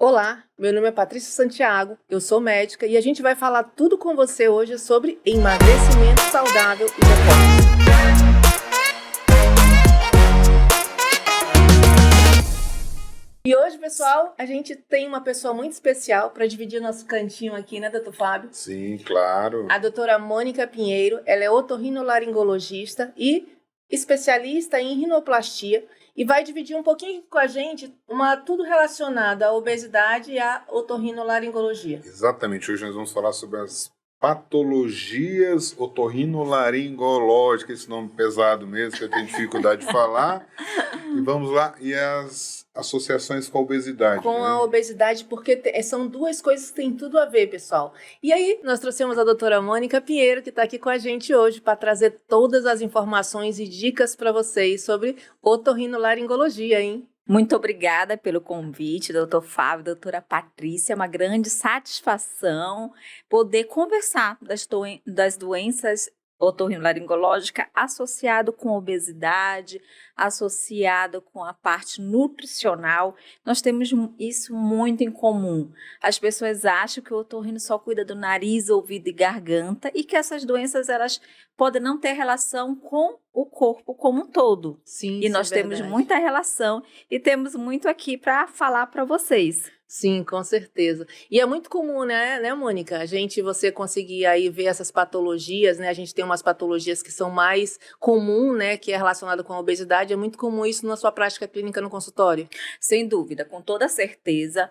Olá, meu nome é Patrícia Santiago, eu sou médica e a gente vai falar tudo com você hoje sobre emagrecimento saudável e deporte. E hoje, pessoal, a gente tem uma pessoa muito especial para dividir nosso cantinho aqui, né, doutor Fábio? Sim, claro. A doutora Mônica Pinheiro, ela é otorrinolaringologista e especialista em rinoplastia e vai dividir um pouquinho com a gente tudo relacionado à obesidade e à otorrinolaringologia. Exatamente, hoje nós vamos falar sobre as patologias otorrinolaringológicas, esse nome pesado mesmo, que eu tenho dificuldade de falar. E vamos lá, e as associações com a obesidade. Com a obesidade, porque são duas coisas que têm tudo a ver, pessoal. E aí, nós trouxemos a doutora Mônica Pinheiro, que está aqui com a gente hoje, para trazer todas as informações e dicas para vocês sobre otorrinolaringologia, hein? Muito obrigada pelo convite, doutor Fábio, doutora Patrícia. É uma grande satisfação poder conversar das doenças otorrinolaringológicas associado com obesidade, associado com a parte nutricional. Nós temos isso muito em comum. As pessoas acham que o otorrino só cuida do nariz, ouvido e garganta e que essas doenças elas podem não ter relação com o corpo como um todo. Sim, e nós temos muita relação e temos muito aqui para falar para vocês. Sim, com certeza. E é muito comum, né, Mônica? Você conseguir aí ver essas patologias, né? A gente tem umas patologias que são mais comuns, né? Que é relacionada com a obesidade. É muito comum isso na sua prática clínica no consultório? Sem dúvida, com toda certeza.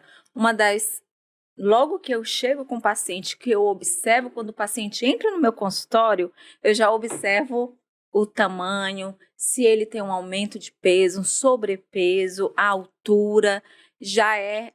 Logo que eu chego com o paciente, que eu observo quando o paciente entra no meu consultório, eu já observo o tamanho, se ele tem um aumento de peso, um sobrepeso, a altura, já é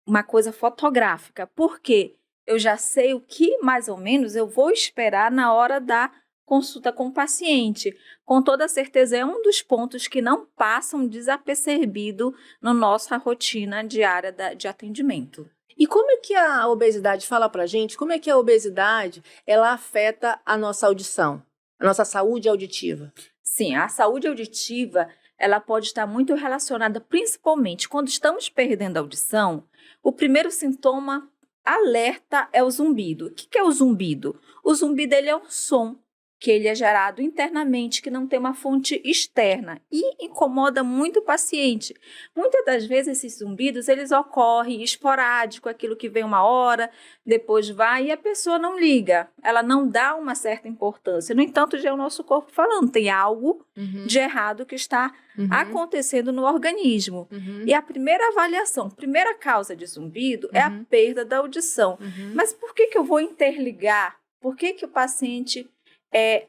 uma coisa fotográfica, porque eu já sei o que mais ou menos eu vou esperar na hora da consulta com o paciente. Com toda certeza é um dos pontos que não passam desapercebido na nossa rotina diária de atendimento. E como é que a obesidade, fala pra gente, como é que a obesidade, ela afeta a nossa audição, a nossa saúde auditiva? Sim, a saúde auditiva, ela pode estar muito relacionada, principalmente quando estamos perdendo a audição. O primeiro sintoma alerta é o zumbido. O que é o zumbido? O zumbido ele é um som que ele é gerado internamente, que não tem uma fonte externa e incomoda muito o paciente. Muitas das vezes esses zumbidos, eles ocorrem esporádico, aquilo que vem uma hora, depois vai e a pessoa não liga, ela não dá uma certa importância. No entanto, já é o nosso corpo falando, tem algo de errado que está acontecendo no organismo. E a primeira avaliação, primeira causa de zumbido é a perda da audição. Mas por que eu vou interligar? Por que o paciente...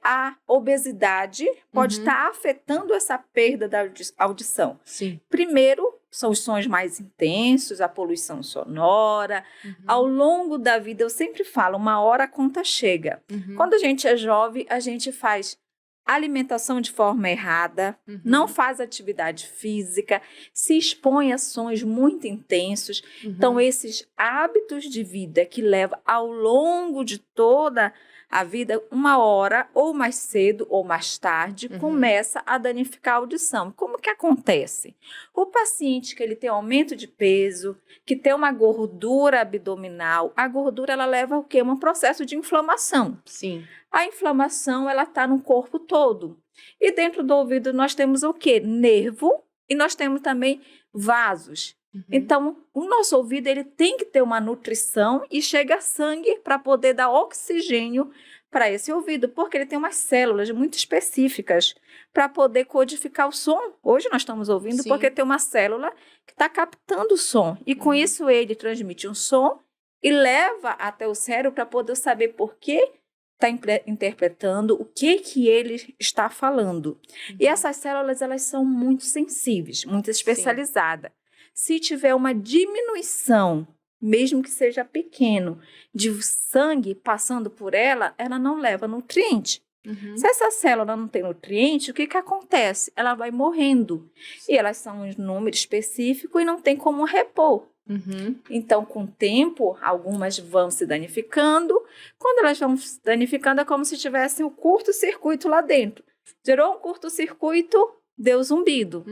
a obesidade pode estar afetando essa perda da audição. Sim. Primeiro, são os sons mais intensos, a poluição sonora. Ao longo da vida, eu sempre falo, uma hora a conta chega. Quando a gente é jovem, a gente faz alimentação de forma errada, não faz atividade física, se expõe a sons muito intensos. Então, esses hábitos de vida que levam ao longo de toda a vida, uma hora, ou mais cedo ou mais tarde, começa a danificar a audição. Como que acontece? O paciente que ele tem aumento de peso, que tem uma gordura abdominal, a gordura ela leva o quê? Um processo de inflamação. Sim. A inflamação ela está no corpo todo. E dentro do ouvido nós temos o quê? Nervo e nós temos também vasos. Então, o nosso ouvido ele tem que ter uma nutrição e chega sangue para poder dar oxigênio para esse ouvido, porque ele tem umas células muito específicas para poder codificar o som. Hoje nós estamos ouvindo porque tem uma célula que está captando o som e com isso ele transmite um som e leva até o cérebro para poder saber por que está interpretando, o que ele está falando. E essas células elas são muito sensíveis, muito especializadas. Se tiver uma diminuição, mesmo que seja pequeno, de sangue passando por ela, ela não leva nutriente. Se essa célula não tem nutriente, o que acontece? Ela vai morrendo. E elas são um número específico e não tem como repor. Então, com o tempo, algumas vão se danificando. Quando elas vão se danificando, é como se tivesse um curto-circuito lá dentro. Gerou um curto-circuito, deu zumbido.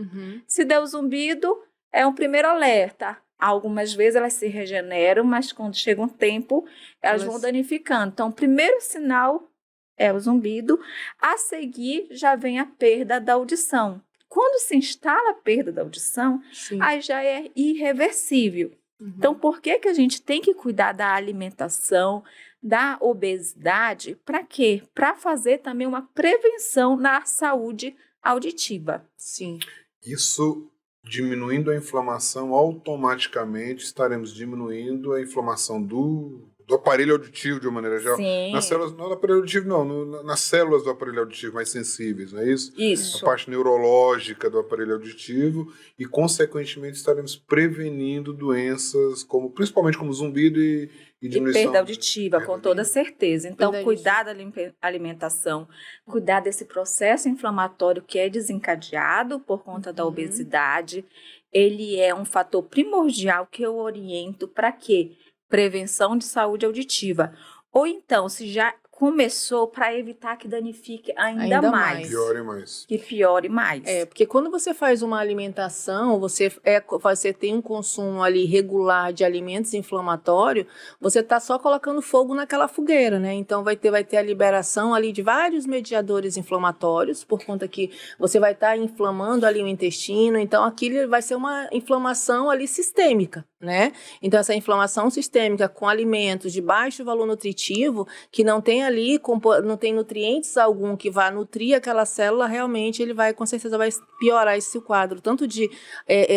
Se deu zumbido, é um primeiro alerta. Algumas vezes elas se regeneram, mas quando chega um tempo, elas vão danificando. Então, o primeiro sinal é o zumbido, a seguir já vem a perda da audição. Quando se instala a perda da audição, Sim. aí já é irreversível. Então, por que a gente tem que cuidar da alimentação, da obesidade? Para quê? Para fazer também uma prevenção na saúde auditiva. Sim. Isso, diminuindo a inflamação, automaticamente estaremos diminuindo a inflamação do aparelho auditivo de uma maneira geral. Sim. Nas células, não do aparelho auditivo, não, nas células do aparelho auditivo mais sensíveis, não é isso? Isso. A parte neurológica do aparelho auditivo e, consequentemente, estaremos prevenindo doenças, principalmente como zumbido e diminuição. E perda auditiva, com toda certeza. Então, cuidar da alimentação, cuidar desse processo inflamatório que é desencadeado por conta da obesidade, ele é um fator primordial que eu oriento para quê? Prevenção de saúde auditiva. Ou então, se já começou, para evitar que danifique ainda mais. Piore mais. Que piore mais. Porque quando você faz uma alimentação, você tem um consumo ali regular de alimentos inflamatórios, você está só colocando fogo naquela fogueira, né? Então vai ter a liberação ali de vários mediadores inflamatórios, por conta que você vai estar inflamando ali o intestino, então aquilo vai ser uma inflamação ali sistêmica, né? Então essa inflamação sistêmica com alimentos de baixo valor nutritivo, que não tem ali, não tem nutrientes algum que vá nutrir aquela célula, realmente ele vai, com certeza, vai piorar esse quadro, tanto de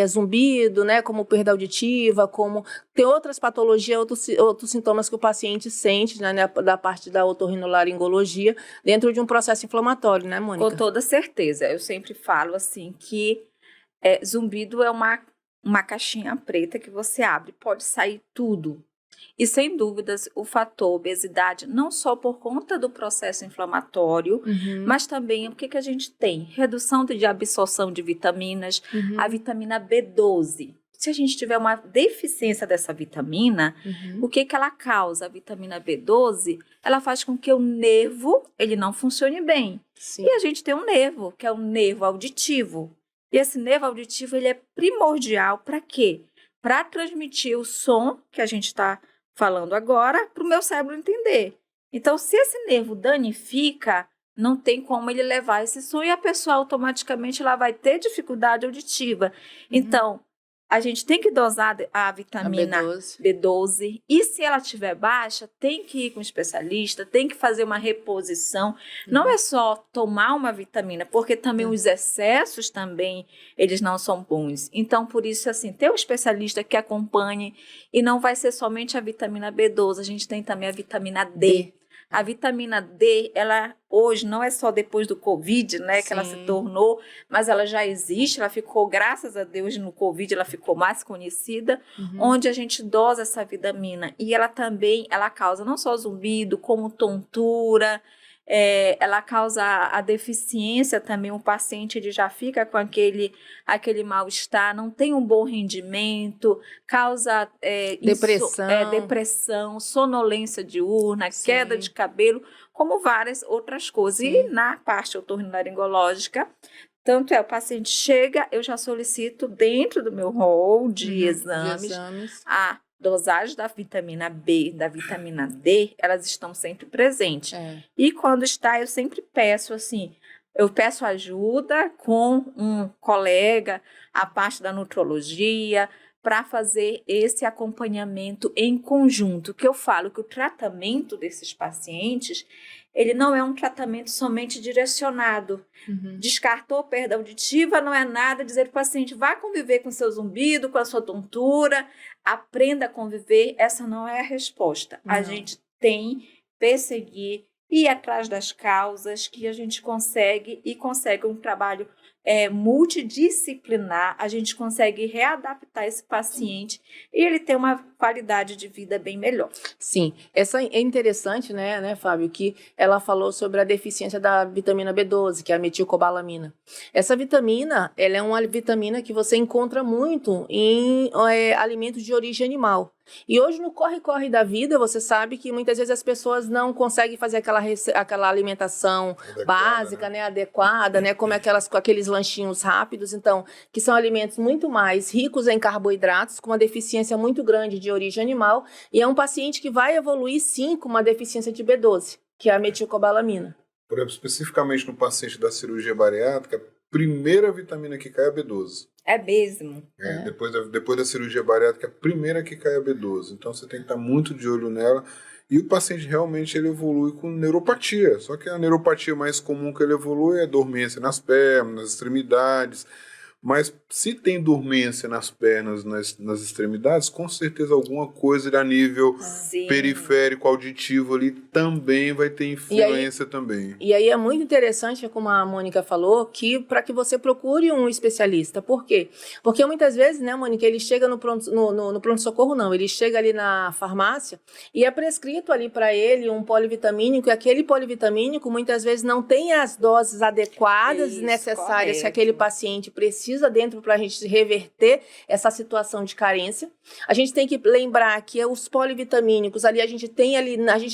zumbido, né, como perda auditiva, como tem outras patologias, outros sintomas que o paciente sente, né, da parte da otorrinolaringologia, dentro de um processo inflamatório, né, Mônica? Com toda certeza. Eu sempre falo assim que zumbido é uma caixinha preta que você abre, pode sair tudo. E, sem dúvidas, o fator obesidade, não só por conta do processo inflamatório, mas também o que a gente tem? Redução de absorção de vitaminas, a vitamina B12. Se a gente tiver uma deficiência dessa vitamina, o que ela causa? A vitamina B12, ela faz com que o nervo ele não funcione bem. Sim. E a gente tem um nervo, que é o nervo auditivo. E esse nervo auditivo ele é primordial para quê? Para transmitir o som que a gente está falando agora para o meu cérebro entender. Então, se esse nervo danifica, não tem como ele levar esse som e a pessoa automaticamente ela vai ter dificuldade auditiva. Então, a gente tem que dosar a vitamina B12 e se ela estiver baixa, tem que ir com um especialista, tem que fazer uma reposição. Não é só tomar uma vitamina, porque também os excessos também, eles não são bons. Então, por isso, assim, ter um especialista que acompanhe e não vai ser somente a vitamina B12, a gente tem também a vitamina D. A vitamina D, ela hoje não é só depois do Covid, né, que ela se tornou, mas ela já existe, ela ficou, graças a Deus, no Covid, ela ficou mais conhecida, onde a gente dosa essa vitamina. E ela também, ela causa não só zumbido, como tontura, ela causa a deficiência também, o paciente ele já fica com aquele mal-estar, não tem um bom rendimento, causa depressão, sonolência diurna, queda de cabelo, como várias outras coisas. E na parte otorrinolaringológica, tanto o paciente chega, eu já solicito dentro do meu rol de exames a dosagem da vitamina B, da vitamina D, elas estão sempre presentes. E quando está, eu sempre peço assim, eu peço ajuda com um colega, a parte da nutrologia, para fazer esse acompanhamento em conjunto, que eu falo que o tratamento desses pacientes, ele não é um tratamento somente direcionado. Descartou perda auditiva, não é nada dizer para o paciente, vá conviver com seu zumbido, com a sua tontura, aprenda a conviver, essa não é a resposta. A gente tem perseguir, ir atrás das causas que a gente consegue um trabalho multidisciplinar, a gente consegue readaptar esse paciente e ele ter uma qualidade de vida bem melhor. Sim, essa é interessante, né, Fábio, que ela falou sobre a deficiência da vitamina B12, que é a metilcobalamina. Essa vitamina, ela é uma vitamina que você encontra muito em alimentos de origem animal. E hoje, no corre-corre da vida, você sabe que muitas vezes as pessoas não conseguem fazer aquela alimentação básica, né, adequada, né, como aqueles lanchinhos rápidos, então, que são alimentos muito mais ricos em carboidratos, com uma deficiência muito grande de origem animal, e é um paciente que vai evoluir, sim, com uma deficiência de B12, que é a metilcobalamina. Por exemplo, especificamente no paciente da cirurgia bariátrica, a primeira vitamina que cai é a B12. É mesmo. Depois da cirurgia bariátrica, a primeira que cai é a B12. Então você tem que estar muito de olho nela. E o paciente realmente ele evolui com neuropatia. Só que a neuropatia mais comum que ele evolui é dormência nas pernas, nas extremidades. Mas se tem dormência nas pernas, nas extremidades, com certeza alguma coisa a nível periférico, auditivo ali também vai ter influência também. E aí é muito interessante, como a Mônica falou, que para que você procure um especialista. Por quê? Porque muitas vezes, né, Mônica, ele chega no pronto-socorro, não, ele chega ali na farmácia e é prescrito ali para ele um polivitamínico, e aquele polivitamínico muitas vezes não tem as doses adequadas e necessárias que aquele paciente precisa dentro para a gente reverter essa situação de carência. A gente tem que lembrar que os polivitamínicos ali a gente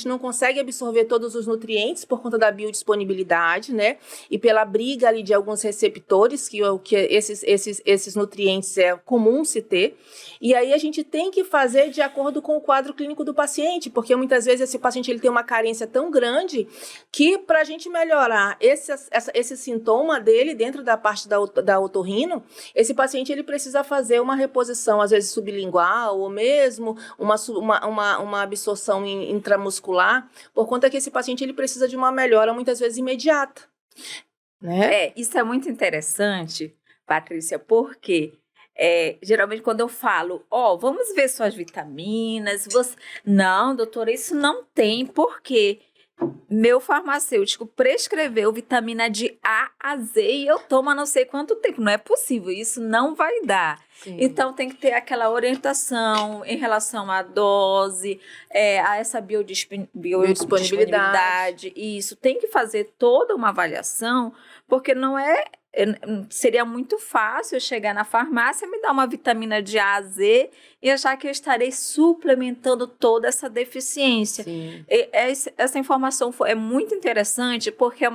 não consegue absorver todos os nutrientes por conta da biodisponibilidade, né? E pela briga ali de alguns receptores que esses nutrientes é comum se ter. E aí a gente tem que fazer de acordo com o quadro clínico do paciente, porque muitas vezes esse paciente ele tem uma carência tão grande que para a gente melhorar esse sintoma dele dentro da parte da otorrino, esse paciente ele precisa fazer uma reposição, às vezes sublingual, ou mesmo uma absorção intramuscular, por conta que esse paciente ele precisa de uma melhora muitas vezes imediata. Né? Isso é muito interessante, Patrícia, porque geralmente quando eu falo, vamos ver suas vitaminas, não, doutora, isso não tem, porque meu farmacêutico prescreveu vitamina de A a Z e eu tomo há não sei quanto tempo. Não é possível, isso não vai dar. Sim. Então tem que ter aquela orientação em relação à dose, a essa biodisponibilidade. Isso, tem que fazer toda uma avaliação, porque seria muito fácil eu chegar na farmácia, me dar uma vitamina de A a Z e achar que eu estarei suplementando toda essa deficiência. Essa informação é muito interessante, porque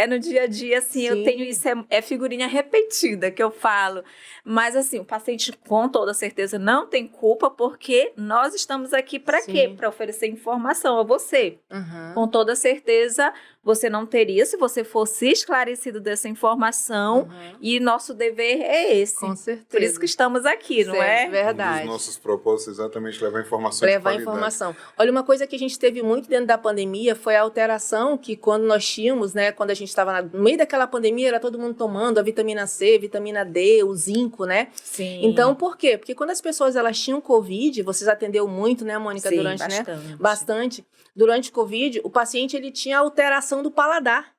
no dia a dia, assim, eu tenho isso, é figurinha repetida que eu falo. Mas, assim, o paciente, com toda certeza, não tem culpa, porque nós estamos aqui para quê? Para oferecer informação a você. Uhum. Com toda certeza, você não teria se você fosse esclarecido dessa informação. Uhum. E nosso dever é esse. Com certeza. Por isso que estamos aqui, não é? Verdade. Um dos nossos propósitos é exatamente levar informação de qualidade. Informação. Olha, uma coisa que a gente teve muito dentro da pandemia foi a alteração que quando nós tínhamos, né, quando a gente estava no meio daquela pandemia, era todo mundo tomando a vitamina C, vitamina D, o zinco, né? Sim. Então, por quê? Porque quando as pessoas elas tinham Covid, vocês atendeu muito, né, Mônica, Sim, durante, bastante. Né? Bastante. Durante o Covid, o paciente ele tinha alteração do paladar.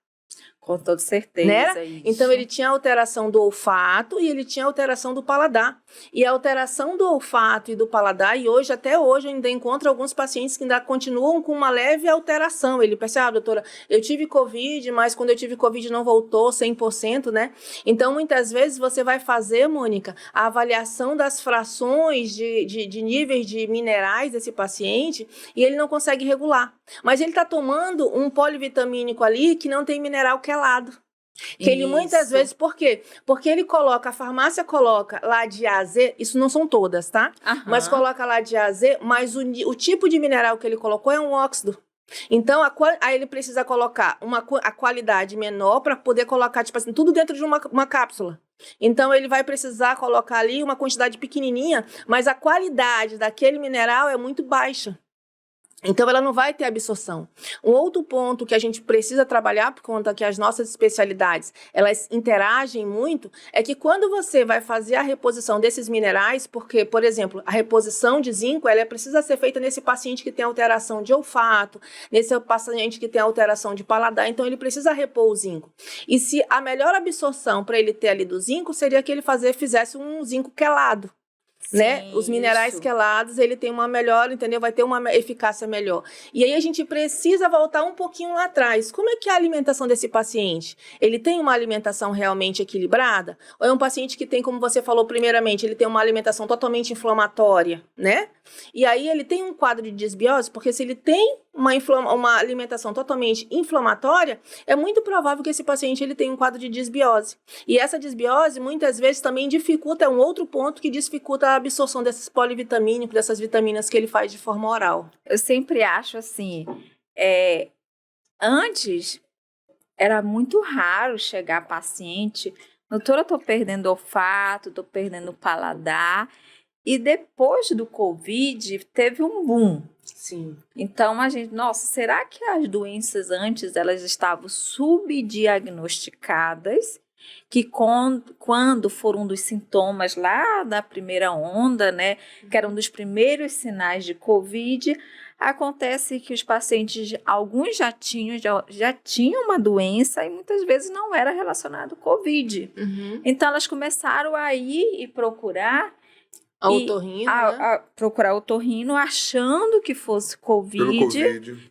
Com toda certeza. Né? Então, ele tinha alteração do olfato e ele tinha alteração do paladar. E a alteração do olfato e do paladar, e até hoje, eu ainda encontro alguns pacientes que ainda continuam com uma leve alteração. Ele pensa, doutora, eu tive Covid, mas quando eu tive Covid não voltou 100%, né? Então, muitas vezes, você vai fazer, Mônica, a avaliação das frações de níveis de minerais desse paciente e ele não consegue regular. Mas ele está tomando um polivitamínico ali que não tem mineral quelado. Que ele muitas vezes, por quê? Porque a farmácia coloca lá de A a Z, isso não são todas, tá? Uhum. Mas coloca lá de A a Z, mas o tipo de mineral que ele colocou é um óxido. Então, aí ele precisa colocar a qualidade menor para poder colocar, tipo assim, tudo dentro de uma cápsula. Então, ele vai precisar colocar ali uma quantidade pequenininha, mas a qualidade daquele mineral é muito baixa. Então, ela não vai ter absorção. Um outro ponto que a gente precisa trabalhar, por conta que as nossas especialidades, elas interagem muito, é que quando você vai fazer a reposição desses minerais, porque, por exemplo, a reposição de zinco, ela precisa ser feita nesse paciente que tem alteração de olfato, nesse paciente que tem alteração de paladar, então ele precisa repor o zinco. E se a melhor absorção para ele ter ali do zinco, seria que ele fizesse um zinco quelado. né? Sim, Os minerais isso. quelados, ele tem uma melhor, entendeu? Vai ter uma eficácia melhor. E aí a gente precisa voltar um pouquinho lá atrás. Como é que é a alimentação desse paciente? Ele tem uma alimentação realmente equilibrada? Ou é um paciente que tem, como você falou primeiramente, ele tem uma alimentação totalmente inflamatória, né? E aí ele tem um quadro de desbiose, porque se ele tem uma alimentação totalmente inflamatória, é muito provável que esse paciente ele tenha um quadro de desbiose. E essa desbiose, muitas vezes, também dificulta, é um outro ponto que dificulta a absorção desses polivitamínicos, dessas vitaminas que ele faz de forma oral. Eu sempre acho assim, antes era muito raro chegar paciente, doutora, eu tô perdendo olfato, tô perdendo paladar, e depois do Covid teve um boom. Sim. Então a gente, nossa, será que as doenças antes elas estavam subdiagnosticadas? Que quando foram um dos sintomas lá da primeira onda, né, que era um dos primeiros sinais de Covid, acontece que os pacientes, alguns já tinham uma doença e muitas vezes não era relacionado ao Covid. Uhum. Então elas começaram a ir e procurar A otorrino, né? procurar otorrino achando que fosse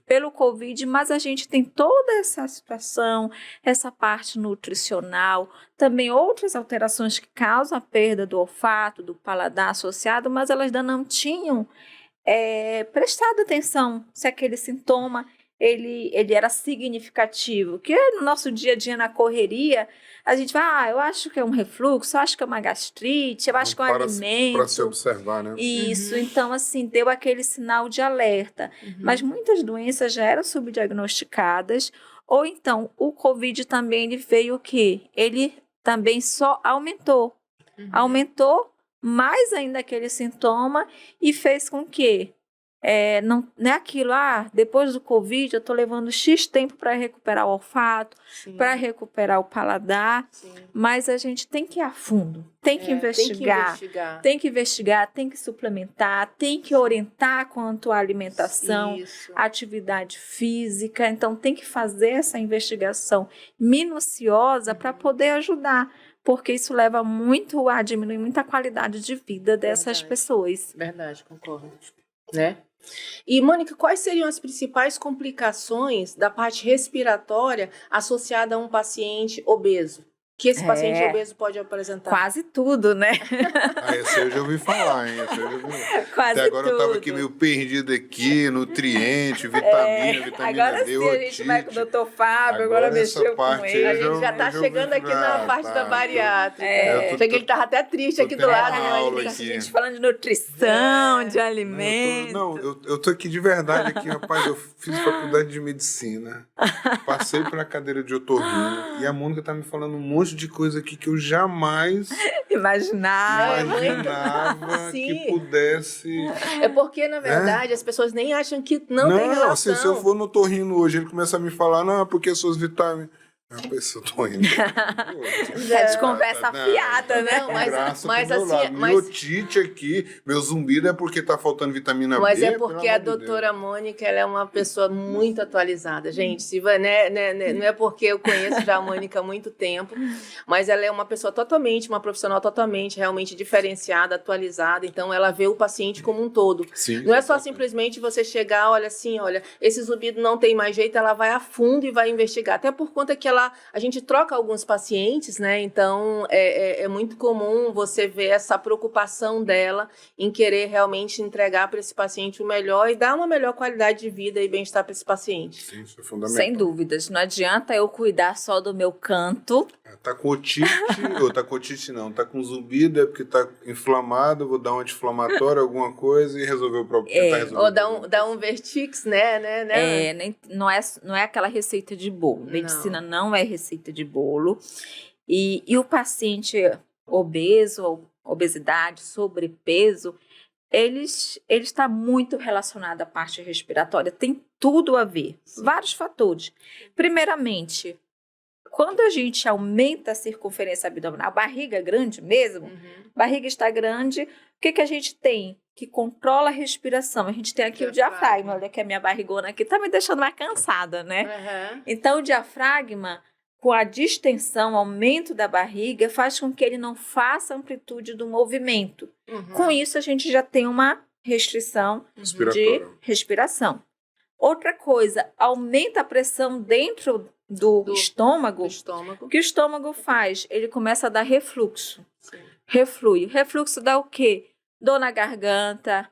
pelo Covid, mas a gente tem toda essa situação, essa parte nutricional, também outras alterações que causam a perda do olfato, do paladar associado, mas elas ainda não tinham prestado atenção se aquele sintoma ele era significativo, que no nosso dia a dia na correria, a gente vai, eu acho que é um refluxo, eu acho que é uma gastrite, eu acho que é um alimento. Para se observar, né? Isso, então assim, deu aquele sinal de alerta. Mas muitas doenças já eram subdiagnosticadas, ou então o Covid também ele veio o quê? Ele também só aumentou. Aumentou mais ainda aquele sintoma e fez com que não é aquilo, depois do Covid eu estou levando X tempo para recuperar o olfato, para recuperar o paladar, mas a gente tem que ir a fundo, tem que investigar, tem que suplementar, tem que orientar quanto à alimentação, atividade física, então tem que fazer essa investigação minuciosa para poder ajudar, porque isso leva muito a diminuir muito a qualidade de vida dessas pessoas. Verdade, concordo. Né? E, Mônica, quais seriam as principais complicações da parte respiratória associada a um paciente obeso? Que esse paciente obeso pode apresentar? Quase tudo, né? Esse eu já ouvi falar, hein? Quase até agora tudo. Eu estava aqui meio perdido aqui, vitamina, vitamina agora D, sim, a gente vai com o doutor Fábio, agora mexeu com ele. A gente já está chegando aqui na parte da bariátrica. Achei que ele estava até triste aqui do lado. A gente falando de nutrição, de alimentos. Eu tô aqui de verdade, aqui, rapaz, eu fiz faculdade de medicina, passei pela cadeira de otorrino, e a Mônica tá me falando um monte de coisa aqui que eu jamais imaginava que pudesse. É porque, na verdade, as pessoas nem acham que não tem relação. Assim, se eu for no otorrino hoje, ele começa a me falar, não, porque suas vitaminas... Eu tô indo. De conversa afiada, né? Mas assim, miotite aqui, meu zumbido é porque tá faltando vitamina B. Mas é porque a doutora Mônica, ela é uma pessoa muito atualizada, gente. Não é porque eu conheço já a Mônica há muito tempo, mas ela é uma pessoa uma profissional totalmente, realmente diferenciada, atualizada. Então, ela vê o paciente como um todo. Sim, não é só simplesmente você chegar, olha, esse zumbido não tem mais jeito, ela vai a fundo e vai investigar. Até por conta que a gente troca alguns pacientes, né? Então, é muito comum você ver essa preocupação dela em querer realmente entregar para esse paciente o melhor e dar uma melhor qualidade de vida e bem-estar para esse paciente. Sim, isso é fundamental. Sem dúvidas. Não adianta eu cuidar só do meu canto. Tá com otite, tá com zumbido, é porque tá inflamado, vou dar um anti-inflamatório, alguma coisa e resolver o problema. Ou dar um Vertix, né? Não é aquela receita de bolo. Medicina não é receita de bolo. E o paciente obeso, obesidade, sobrepeso, ele está muito relacionado à parte respiratória. Tem tudo a ver. Sim. Vários fatores. Primeiramente, quando a gente aumenta a circunferência abdominal, a barriga é grande mesmo, barriga está grande, o que a gente tem? Que controla a respiração. A gente tem aqui o diafragma. Olha que a minha barrigona aqui está me deixando mais cansada, né? Então, o diafragma, com a distensão, aumento da barriga, faz com que ele não faça amplitude do movimento. Com isso, a gente já tem uma restrição de respiração. Outra coisa, aumenta a pressão dentro do estômago. O que o estômago faz? Ele começa a dar refluxo. Sim. Reflui. Refluxo dá o quê? Dor na garganta.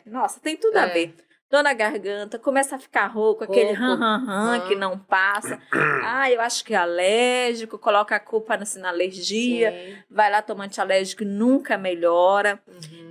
Nossa, tem tudo a ver. Dor na garganta, começa a ficar rouco, aquele que não passa. Eu acho que é alérgico, coloca a culpa na alergia, vai lá tomar antialérgico e nunca melhora.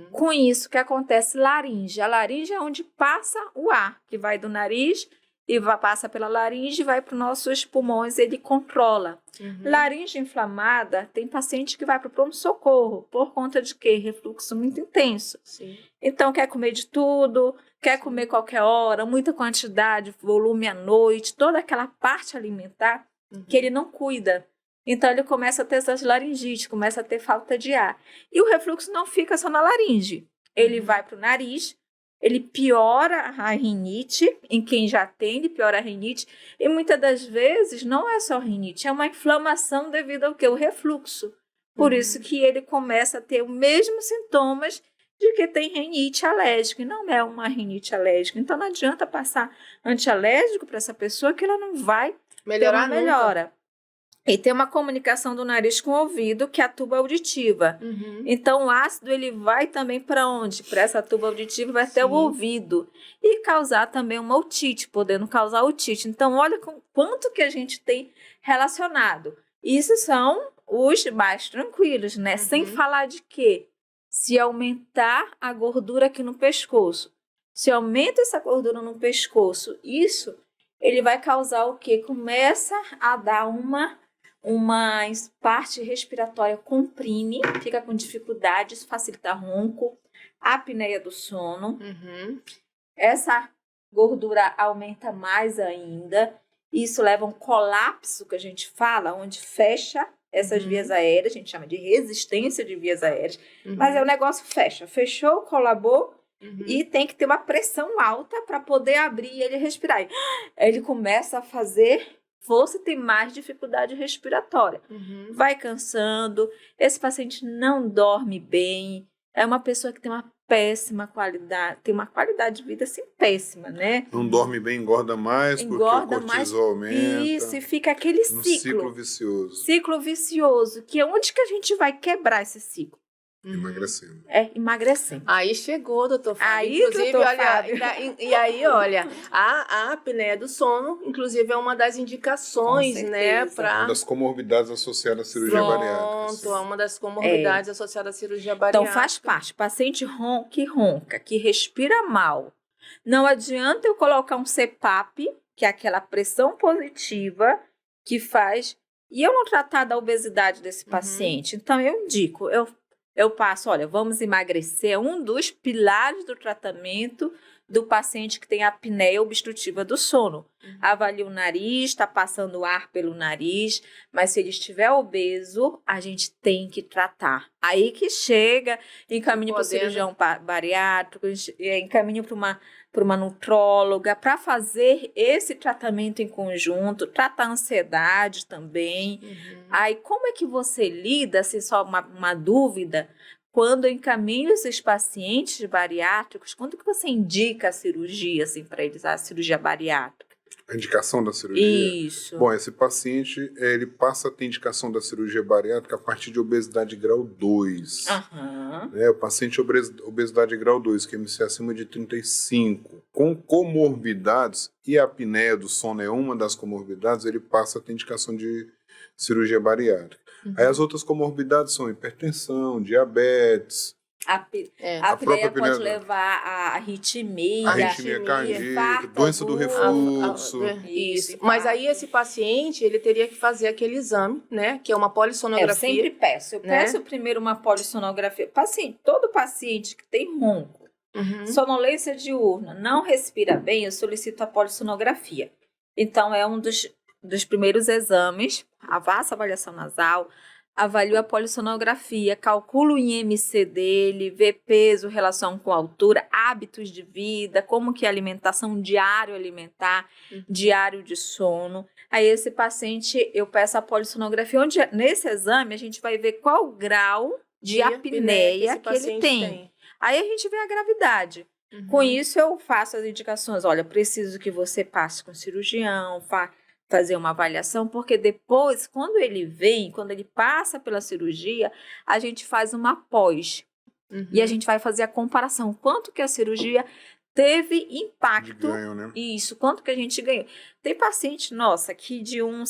Com isso, o que acontece? Laringe. A laringe é onde passa o ar, que vai do nariz e passa pela laringe e vai para os nossos pulmões, ele controla. Laringe inflamada, tem paciente que vai para o pronto-socorro, por conta de quê? Refluxo muito intenso. Sim. Então, quer comer de tudo, quer comer qualquer hora, muita quantidade, volume à noite, toda aquela parte alimentar que ele não cuida. Então, ele começa a ter essas laringites, começa a ter falta de ar. E o refluxo não fica só na laringe. Ele vai para o nariz, ele piora a rinite, em quem já tem, ele piora a rinite. E muitas das vezes não é só rinite, é uma inflamação devido ao quê? O refluxo. Por isso que ele começa a ter os mesmos sintomas de que tem rinite alérgica, e não é uma rinite alérgica. Então, não adianta passar antialérgico para essa pessoa que ela não vai ter uma melhora. E tem uma comunicação do nariz com o ouvido, que é a tuba auditiva. Então, o ácido ele vai também para onde? Para essa tuba auditiva, vai até o ouvido. E causar também uma otite, podendo causar otite. Então, olha quanto que a gente tem relacionado. Isso são os mais tranquilos, né? Sem falar de quê? Se aumentar a gordura aqui no pescoço. Se aumenta essa gordura no pescoço, isso ele vai causar o quê? Começa a dar uma parte respiratória comprime, fica com dificuldades, facilita ronco, apneia do sono. Essa gordura aumenta mais ainda. Isso leva a um colapso, que a gente fala, onde fecha essas vias aéreas, a gente chama de resistência de vias aéreas, mas o negócio fechou, colabou, e tem que ter uma pressão alta para poder abrir e ele respirar. Ele começa a fazer força e tem mais dificuldade respiratória. Vai cansando, esse paciente não dorme bem, é uma pessoa que tem uma péssima qualidade, tem uma qualidade de vida assim péssima, né? Não dorme bem, engorda mais, porque o cortisol aumenta. Isso, e fica aquele ciclo vicioso. Ciclo vicioso, que é onde que a gente vai quebrar esse ciclo? Emagrecendo. Emagrecendo. Aí chegou, doutor Fábio. Aí, inclusive, doutor olha, Fábio. E aí, olha, a apneia do sono, inclusive, é uma das indicações, né? Uma das comorbidades associadas à cirurgia bariátrica. Pronto, é uma das comorbidades associadas à cirurgia bariátrica. Então, faz parte. Paciente que ronca, que respira mal. Não adianta eu colocar um CPAP, que é aquela pressão positiva, que faz... E eu não tratar da obesidade desse paciente. Então, eu indico... Eu passo, olha, vamos emagrecer, é um dos pilares do tratamento do paciente que tem apneia obstrutiva do sono. Avalia o nariz, está passando ar pelo nariz, mas se ele estiver obeso, a gente tem que tratar. Aí que chega, encaminha para o cirurgião bariátrico, encaminha para uma nutróloga, para fazer esse tratamento em conjunto, tratar a ansiedade também. Aí, como é que você lida, se só uma dúvida, quando eu encaminho esses pacientes bariátricos, quando que você indica a cirurgia, assim, para eles, a cirurgia bariátrica? A indicação da cirurgia? Isso. Bom, esse paciente, ele passa a ter indicação da cirurgia bariátrica a partir de obesidade grau 2. O paciente obesidade grau 2, que é MC acima de 35, com comorbidades, e a apneia do sono é uma das comorbidades, ele passa a ter indicação de cirurgia bariátrica. Aí as outras comorbidades são hipertensão, diabetes. A apneia pode levar a arritmia. Arritmia cardíaca, doença do refluxo. Isso. Mas aí esse paciente, ele teria que fazer aquele exame, né? Que é uma polissonografia. Eu sempre peço. Eu peço primeiro uma polissonografia. Todo paciente que tem ronco, sonolência diurna, não respira bem, eu solicito a polissonografia. Então, é um dos primeiros exames, a avaliação nasal, avalio a polissonografia, calculo o IMC dele, vê peso, relação com altura, hábitos de vida, como que é a alimentação, diário alimentar, diário de sono. Aí esse paciente, eu peço a polissonografia, onde nesse exame a gente vai ver qual o grau de apneia que ele tem. Aí a gente vê a gravidade. Com isso eu faço as indicações, olha, preciso que você passe com o cirurgião, fazer uma avaliação, porque depois, quando ele passa pela cirurgia, a gente faz uma pós. E a gente vai fazer a comparação, quanto que a cirurgia teve impacto. De ganho, né? Isso, quanto que a gente ganhou. Tem paciente, nossa, que de um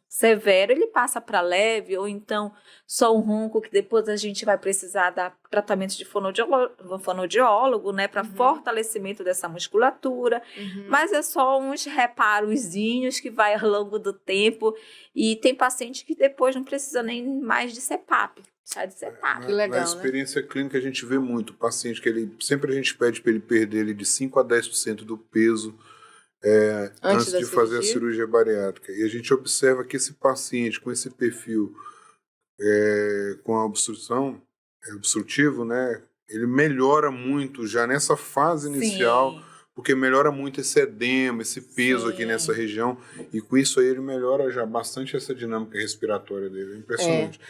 severo ele passa para leve, ou então só um ronco, que depois a gente vai precisar dar tratamento de fonoaudiólogo, né, para fortalecimento dessa musculatura. Mas é só uns reparozinhos que vai ao longo do tempo. E tem paciente que depois não precisa nem mais de CPAP. Sai de CPAP. Que legal, na experiência clínica a gente vê muito paciente que sempre a gente pede para ele perder ele de 5 a 10% do peso antes de fazer a cirurgia bariátrica. E a gente observa que esse paciente com esse perfil com a obstrução obstrutivo, né, ele melhora muito já nessa fase inicial, porque melhora muito esse edema, esse peso aqui nessa região, e com isso aí ele melhora já bastante essa dinâmica respiratória dele. É impressionante.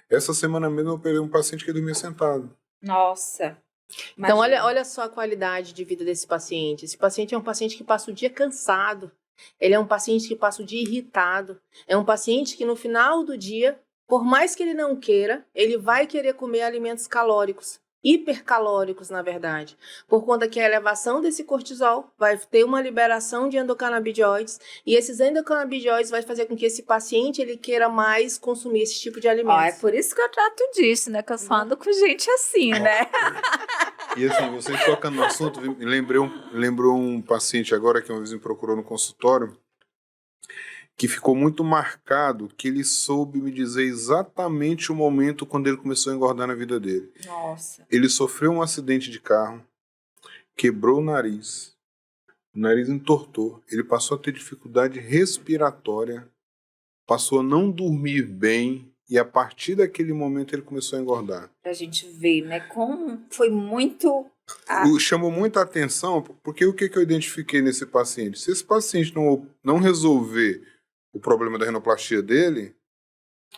Essa semana mesmo eu peguei um paciente que dormia sentado. Nossa. Então, olha só a qualidade de vida desse paciente. Esse paciente é um paciente que passa o dia cansado. Ele é um paciente que passa o dia irritado. É um paciente que no final do dia, por mais que ele não queira, ele vai querer comer alimentos calóricos. Hipercalóricos, na verdade, por conta que a elevação desse cortisol vai ter uma liberação de endocannabinoides, e esses endocannabinoides vai fazer com que esse paciente ele queira mais consumir esse tipo de alimentos. É por isso que eu trato disso, né? Que eu só ando com gente assim, né? E assim, vocês tocando no assunto, lembrou um paciente agora que uma vez me procurou no consultório, que ficou muito marcado, que ele soube me dizer exatamente o momento quando ele começou a engordar na vida dele. Nossa. Ele sofreu um acidente de carro, quebrou o nariz entortou, ele passou a ter dificuldade respiratória, passou a não dormir bem, e a partir daquele momento ele começou a engordar. Pra gente ver, né, como foi muito... Chamou muita atenção, porque o que eu identifiquei nesse paciente? Se esse paciente não resolver o problema da rinoplastia dele,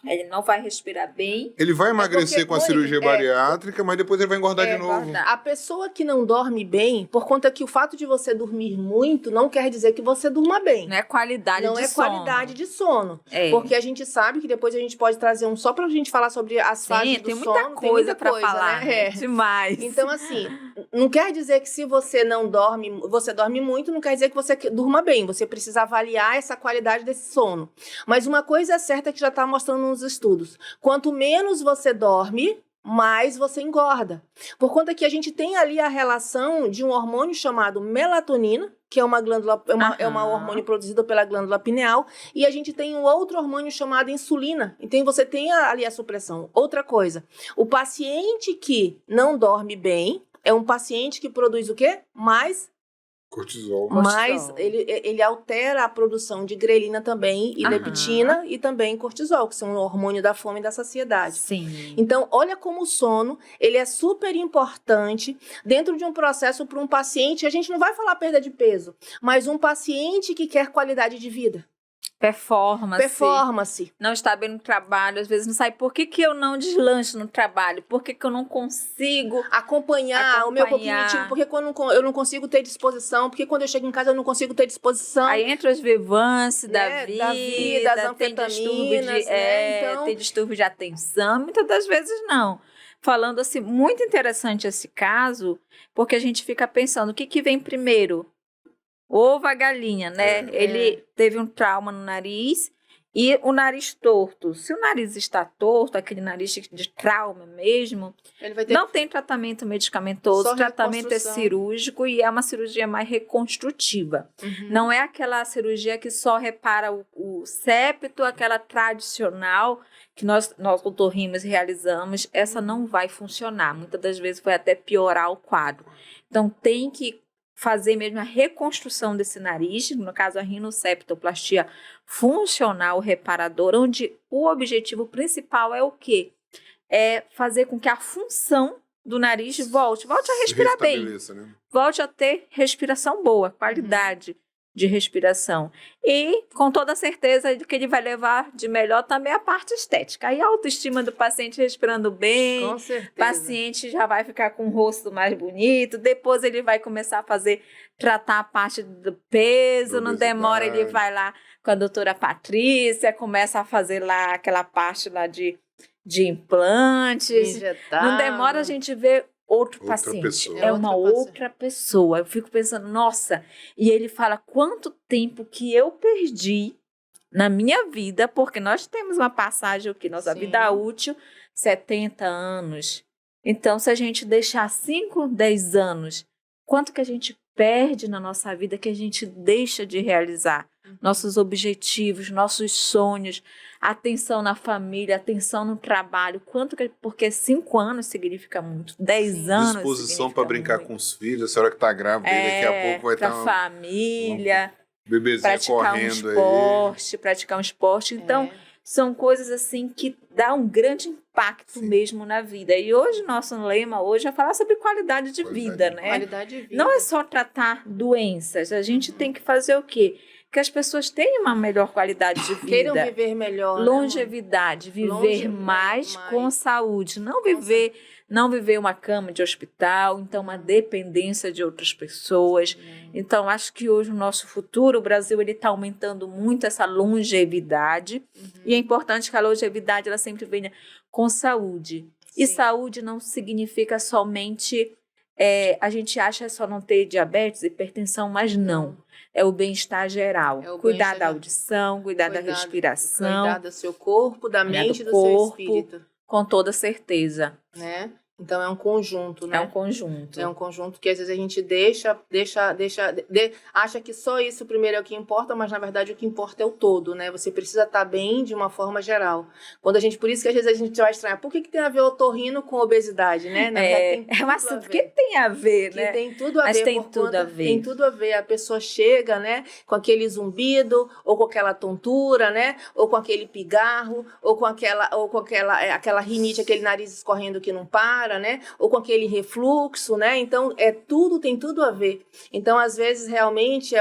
ele não vai respirar bem. Ele vai emagrecer com a cirurgia bariátrica, mas depois ele vai engordar de novo. A pessoa que não dorme bem, por conta que o fato de você dormir muito não quer dizer que você durma bem. Não é qualidade de sono. Não é qualidade de sono. Porque a gente sabe que depois a gente pode trazer só pra gente falar sobre as fases do sono. Tem muita coisa pra falar, né? Demais. Então, assim, não quer dizer que se você não dorme, você dorme muito, não quer dizer que você durma bem. Você precisa avaliar essa qualidade desse sono. Mas uma coisa é certa que já tá mostrando nos estudos. Quanto menos você dorme, mais você engorda. Por conta que a gente tem ali a relação de um hormônio chamado melatonina, que é uma glândula, é uma hormônio produzido pela glândula pineal, e a gente tem um outro hormônio chamado insulina. Então você tem ali a supressão. Outra coisa, o paciente que não dorme bem é um paciente que produz o quê? Mais cortisol. Mas ele altera a produção de grelina também, e leptina, e também cortisol, que são o hormônio da fome e da saciedade. Sim. Então, olha como o sono, ele é super importante dentro de um processo para um paciente, a gente não vai falar perda de peso, mas um paciente que quer qualidade de vida. Performance. Não está bem no trabalho, às vezes não sabe por que eu não deslancho no trabalho, por que eu não consigo acompanhar o meu cognitivo, porque quando eu não consigo ter disposição, porque quando eu chego em casa eu não consigo ter disposição. Aí entra os vivances da vida, as anfetaminas, tem distúrbio de atenção, muitas das vezes não. Falando assim, muito interessante esse caso, porque a gente fica pensando, o que vem primeiro? Ovo a galinha, né? Ele teve um trauma no nariz e o nariz torto. Se o nariz está torto, aquele nariz de trauma mesmo, ele vai ter não tem tratamento medicamentoso, o tratamento é cirúrgico e é uma cirurgia mais reconstrutiva. Não é aquela cirurgia que só repara o septo, aquela tradicional que nós otorrinos realizamos. Essa não vai funcionar. Muitas das vezes vai até piorar o quadro. Então tem que fazer mesmo a reconstrução desse nariz, no caso a rinoceptoplastia funcional reparadora, onde o objetivo principal é o quê? É fazer com que a função do nariz volte a respirar bem, né? volte a ter respiração boa, qualidade de respiração. E com toda a certeza de que ele vai levar de melhor também a parte estética. Aí a autoestima do paciente respirando bem, Com certeza. o paciente já vai ficar com o rosto mais bonito, depois ele vai começar a tratar a parte do peso, não demora, ele vai lá com a doutora Patrícia, começa a fazer lá aquela parte lá de implantes. Injetar. Não demora a gente ver outro paciente. Pessoa. É uma outra pessoa. Eu fico pensando, nossa, e ele fala quanto tempo que eu perdi na minha vida, porque nós temos uma passagem aqui, nossa vida útil, 70 anos. Então, se a gente deixar 5, 10 anos, quanto que a gente perde na nossa vida que a gente deixa de realizar? Nossos objetivos, nossos sonhos, atenção na família, atenção no trabalho. Porque 5 anos significa muito, 10 anos. Disposição para brincar com os filhos, a senhora que está grávida, daqui a pouco vai estar. Para família, bebezinho correndo praticar um esporte. Então, são coisas assim que dá um grande impacto mesmo na vida. E hoje, nosso lema hoje é falar sobre qualidade de vida, né? Qualidade de vida. Não é só tratar doenças, a gente tem que fazer o quê? Que as pessoas tenham uma melhor qualidade de vida. Queiram viver melhor. Longevidade, viver mais com saúde. Não viver uma cama de hospital, então uma dependência de outras pessoas. Então, acho que hoje no nosso futuro, o Brasil está aumentando muito essa longevidade. E é importante que a longevidade ela sempre venha com saúde. E saúde não significa somente... a gente acha só não ter diabetes, hipertensão, mas não. É o bem-estar geral. Cuidar da audição, cuidar da respiração. Cuidar do seu corpo, da mente e do seu espírito. Com toda certeza. Né? Então é um conjunto, né? É um conjunto. É um conjunto que às vezes a gente acha que só isso primeiro é o que importa, mas na verdade o que importa é o todo, né? Você precisa estar bem de uma forma geral. Por isso que às vezes a gente vai estranhar, por que tem a ver otorrino com obesidade, né? Na verdade, é um assunto que tem a ver, né? Que tem tudo a ver. Mas tem tudo a ver. Tem tudo a ver. A pessoa chega, né? Com aquele zumbido, ou com aquela tontura, né? Ou com aquele pigarro, ou com aquela rinite, aquele nariz escorrendo que não para, né? Ou com aquele refluxo, né? Então, tem tudo a ver. Então, às vezes, realmente,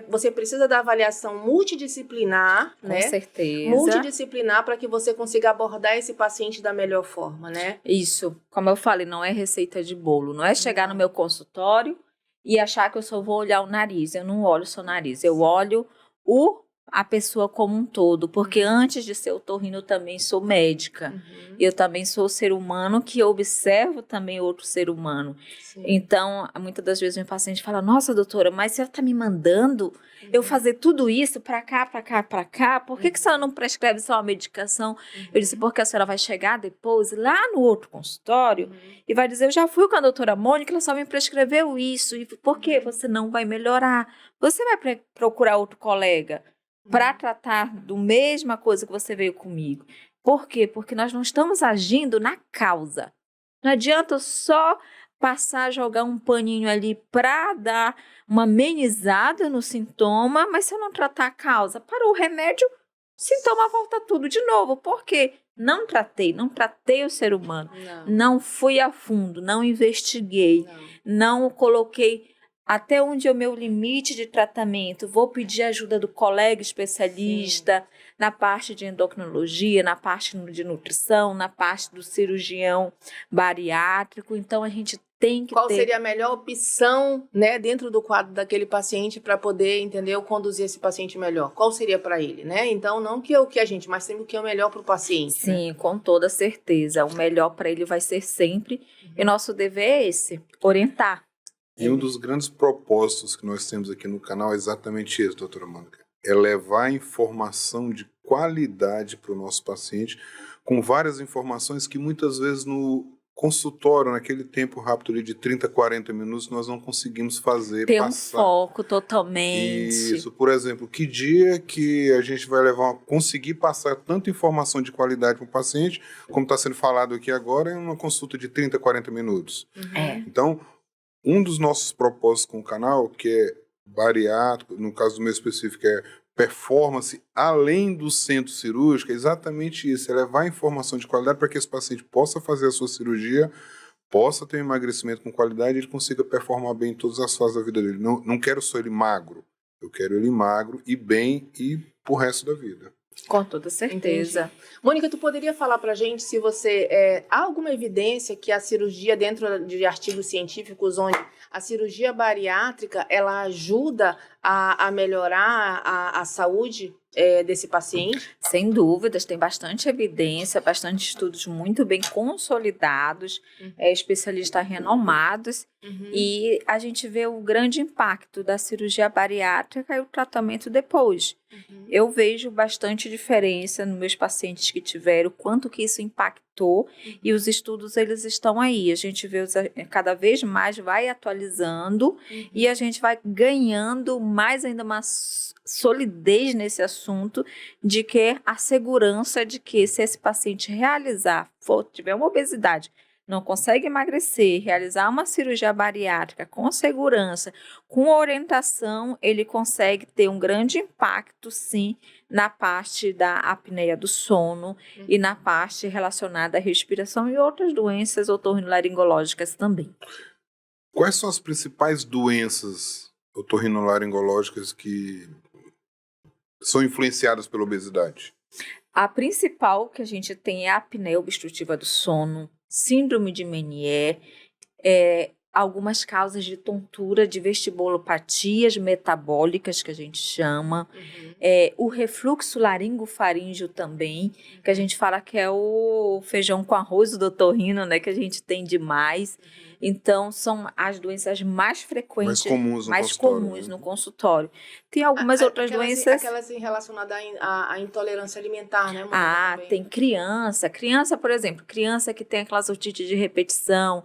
você precisa da avaliação multidisciplinar, com né? certeza. Multidisciplinar para que você consiga abordar esse paciente da melhor forma, né? Isso. Como eu falei, não é receita de bolo. Não é chegar no meu consultório e achar que eu só vou olhar o nariz. Eu não olho só o nariz. Eu olho a pessoa como um todo, porque antes de ser otorrino eu também sou médica, eu também sou ser humano que observo também outro ser humano. Então, muitas das vezes o meu paciente fala, nossa doutora, mas você está me mandando eu fazer tudo isso para cá, por que a senhora não prescreve só a medicação? Eu disse, porque a senhora vai chegar depois lá no outro consultório e vai dizer, eu já fui com a doutora Mônica, ela só me prescreveu isso, e por que você não vai melhorar? Você vai procurar outro colega para tratar do mesma coisa que você veio comigo. Por quê? Porque nós não estamos agindo na causa. Não adianta eu só jogar um paninho ali para dar uma amenizada no sintoma, mas se eu não tratar a causa, parou o remédio, o sintoma volta tudo de novo. Por quê? Não tratei o ser humano. Não fui a fundo, não investiguei, não coloquei até onde é o meu limite de tratamento. Vou pedir ajuda do colega especialista na parte de endocrinologia, na parte de nutrição, na parte do cirurgião bariátrico. Então, a gente tem que Qual seria a melhor opção, né, dentro do quadro daquele paciente para poder, entendeu, conduzir esse paciente melhor? Qual seria para ele, né? Então, não que o que a gente, mas sempre o que é o melhor para o paciente. Sim, né? Com toda certeza. O melhor para ele vai ser sempre. E nosso dever é esse, orientar. E um dos grandes propósitos que nós temos aqui no canal é exatamente esse, doutora Mônica. É levar informação de qualidade para o nosso paciente, com várias informações que muitas vezes no consultório, naquele tempo rápido ali de 30, 40 minutos, nós não conseguimos fazer. Ter passar. Um foco totalmente. Isso, por exemplo, que dia que a gente vai conseguir passar tanta informação de qualidade para o paciente, como está sendo falado aqui agora, em uma consulta de 30, 40 minutos. É. Então, um dos nossos propósitos com o canal, que é bariátrico, no caso do meu específico, é performance além do centro cirúrgico, é exatamente isso, é levar informação de qualidade para que esse paciente possa fazer a sua cirurgia, possa ter um emagrecimento com qualidade e ele consiga performar bem em todas as fases da vida dele. Não quero só ele magro, eu quero ele magro e bem e pro resto da vida. Com toda certeza. Entendi. Mônica, tu poderia falar pra gente se há alguma evidência que a cirurgia, dentro de artigos científicos, onde a cirurgia bariátrica, ela ajuda a melhorar a saúde desse paciente? Sem dúvidas, tem bastante evidência, bastante estudos muito bem consolidados, especialistas renomados, e a gente vê o grande impacto da cirurgia bariátrica e o tratamento depois. Eu vejo bastante diferença nos meus pacientes que tiveram, quanto que isso impactou, e os estudos eles estão aí. A gente vê cada vez mais vai atualizando e a gente vai ganhando ainda uma solidez nesse assunto de que a segurança de que se esse paciente tiver uma obesidade, não consegue emagrecer, realizar uma cirurgia bariátrica com segurança, com orientação, ele consegue ter um grande impacto, sim, na parte da apneia do sono e na parte relacionada à respiração e outras doenças otorrinolaringológicas também. Quais são as principais doenças otorrinolaringológicas que são influenciadas pela obesidade? A principal que a gente tem é a apneia obstrutiva do sono, síndrome de Meniere, algumas causas de tontura, de vestibulopatias metabólicas, que a gente chama, o refluxo laringofaríngeo também, que a gente fala que é o feijão com arroz do otorrino, né, que a gente tem demais. Então, são as doenças mais frequentes, mais comuns no consultório. Tem algumas outras doenças... Aquelas relacionadas à intolerância alimentar, né? Tem criança, por exemplo, criança que tem aquelas otites de repetição,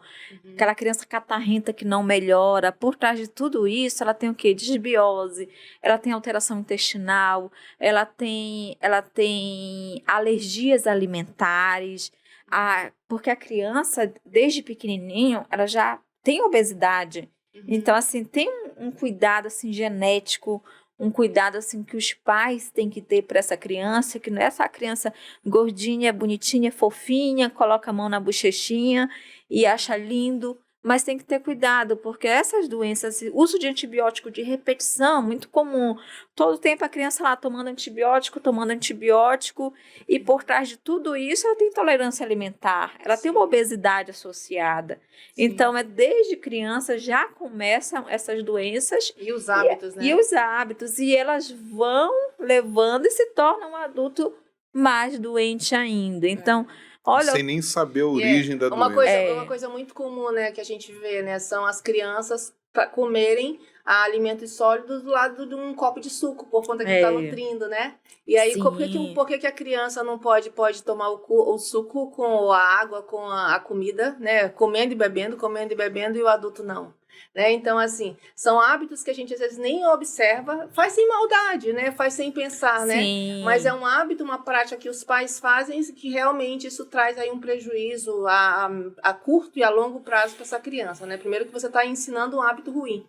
aquela criança catarrenta que não melhora, por trás de tudo isso, ela tem o quê? Disbiose, ela tem alteração intestinal, ela tem alergias alimentares, porque a criança, desde pequenininho, ela já tem obesidade. Então, assim, tem um cuidado, assim, genético, um cuidado, assim, que os pais têm que ter para essa criança, que não é essa criança gordinha, bonitinha, fofinha, coloca a mão na bochechinha e acha lindo, mas tem que ter cuidado, porque essas doenças, uso de antibiótico de repetição, muito comum. Todo tempo a criança lá tomando antibiótico, e por trás de tudo isso ela tem intolerância alimentar, ela tem uma obesidade associada. Sim. Então, desde criança já começam essas doenças. E os hábitos, né? E os hábitos, e elas vão levando e se tornam um adulto mais doente ainda. Então, olha, sem nem saber a origem da doença. Uma coisa muito comum, né, que a gente vê, né, são as crianças comerem alimentos sólidos do lado de um copo de suco, por conta que está nutrindo, né? E aí, por que a criança não pode tomar o suco com a água, com a comida, né? Comendo e bebendo, e o adulto não. Né? Então, assim, são hábitos que a gente às vezes nem observa, faz sem maldade, né? Faz sem pensar, né? Mas é um hábito, uma prática que os pais fazem e que realmente isso traz aí um prejuízo a curto e a longo prazo para essa criança, né? Primeiro que você está ensinando um hábito ruim,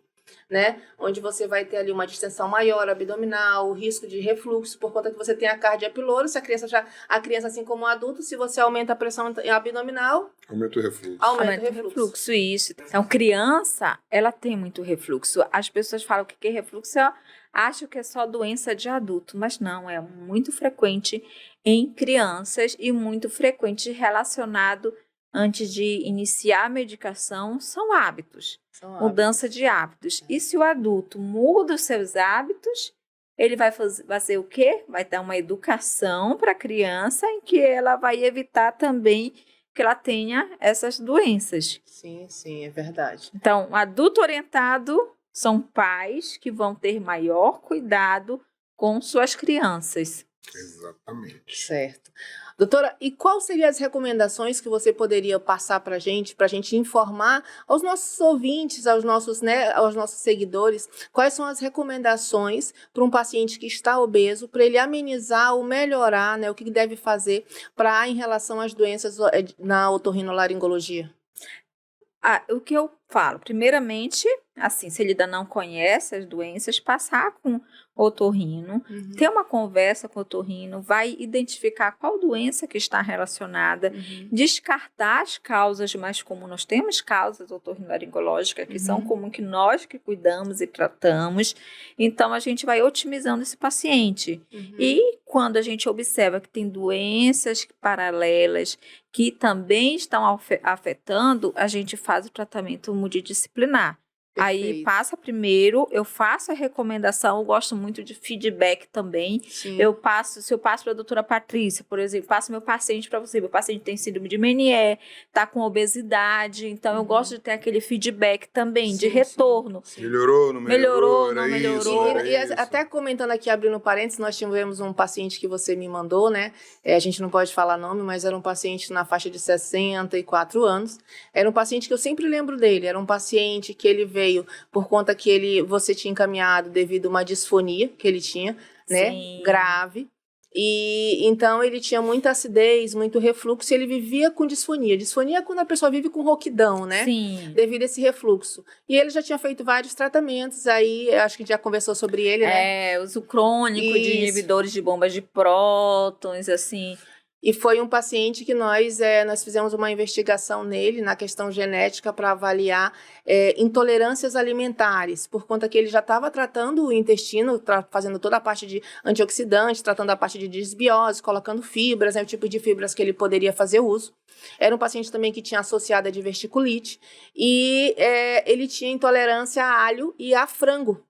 né? Onde você vai ter ali uma distensão maior abdominal, o risco de refluxo, por conta que você tem a cardia pylori. Se a criança, assim como o adulto, se você aumenta a pressão abdominal, aumenta o refluxo. Aumenta o refluxo, isso. Então, criança, ela tem muito refluxo. As pessoas falam que refluxo acham que é só doença de adulto, mas não, é muito frequente em crianças e muito frequente relacionado antes de iniciar a medicação, são hábitos. Mudança de hábitos. E se o adulto muda os seus hábitos, ele vai fazer o quê? Vai dar uma educação para a criança em que ela vai evitar também que ela tenha essas doenças. Sim, é verdade. Então, o adulto orientado são pais que vão ter maior cuidado com suas crianças. Exatamente. Certo. Doutora, e quais seriam as recomendações que você poderia passar para a gente informar aos nossos ouvintes, aos nossos seguidores, quais são as recomendações para um paciente que está obeso, para ele amenizar ou melhorar, né, o que deve fazer em relação às doenças na otorrinolaringologia? O que eu falo, primeiramente, assim, se ele ainda não conhece as doenças, passar com o otorrino, ter uma conversa com o otorrino, vai identificar qual doença que está relacionada, descartar as causas mais comuns. Nós temos causas otorrinolaringológicas que são comuns, que nós que cuidamos e tratamos, então a gente vai otimizando esse paciente. E quando a gente observa que tem doenças paralelas que também estão afetando, a gente faz o tratamento multidisciplinar. Aí passa primeiro, eu faço a recomendação, eu gosto muito de feedback também. Sim. Se eu passo para a doutora Patrícia, por exemplo, passo meu paciente para você, meu paciente tem síndrome de Meniere, está com obesidade, então eu gosto de ter aquele feedback também, de retorno. Sim. Melhorou, não melhorou? Não era melhorou? Isso, E até comentando aqui, abrindo parênteses, nós tivemos um paciente que você me mandou, né? A gente não pode falar nome, mas era um paciente na faixa de 64 anos. Era um paciente que eu sempre lembro dele, era um paciente que ele veio por conta que você tinha encaminhado devido a uma disfonia que ele tinha, né? Sim. Grave. E então ele tinha muita acidez, muito refluxo, e ele vivia com disfonia. Disfonia é quando a pessoa vive com rouquidão, né? Sim. Devido a esse refluxo. E ele já tinha feito vários tratamentos, aí acho que já conversou sobre ele, né? Uso crônico de inibidores de bombas de prótons, assim. E foi um paciente que nós fizemos uma investigação nele, na questão genética, para avaliar intolerâncias alimentares, por conta que ele já estava tratando o intestino, fazendo toda a parte de antioxidante, tratando a parte de desbiose, colocando fibras, né, o tipo de fibras que ele poderia fazer uso. Era um paciente também que tinha associado a diverticulite, e ele tinha intolerância a alho e a frango.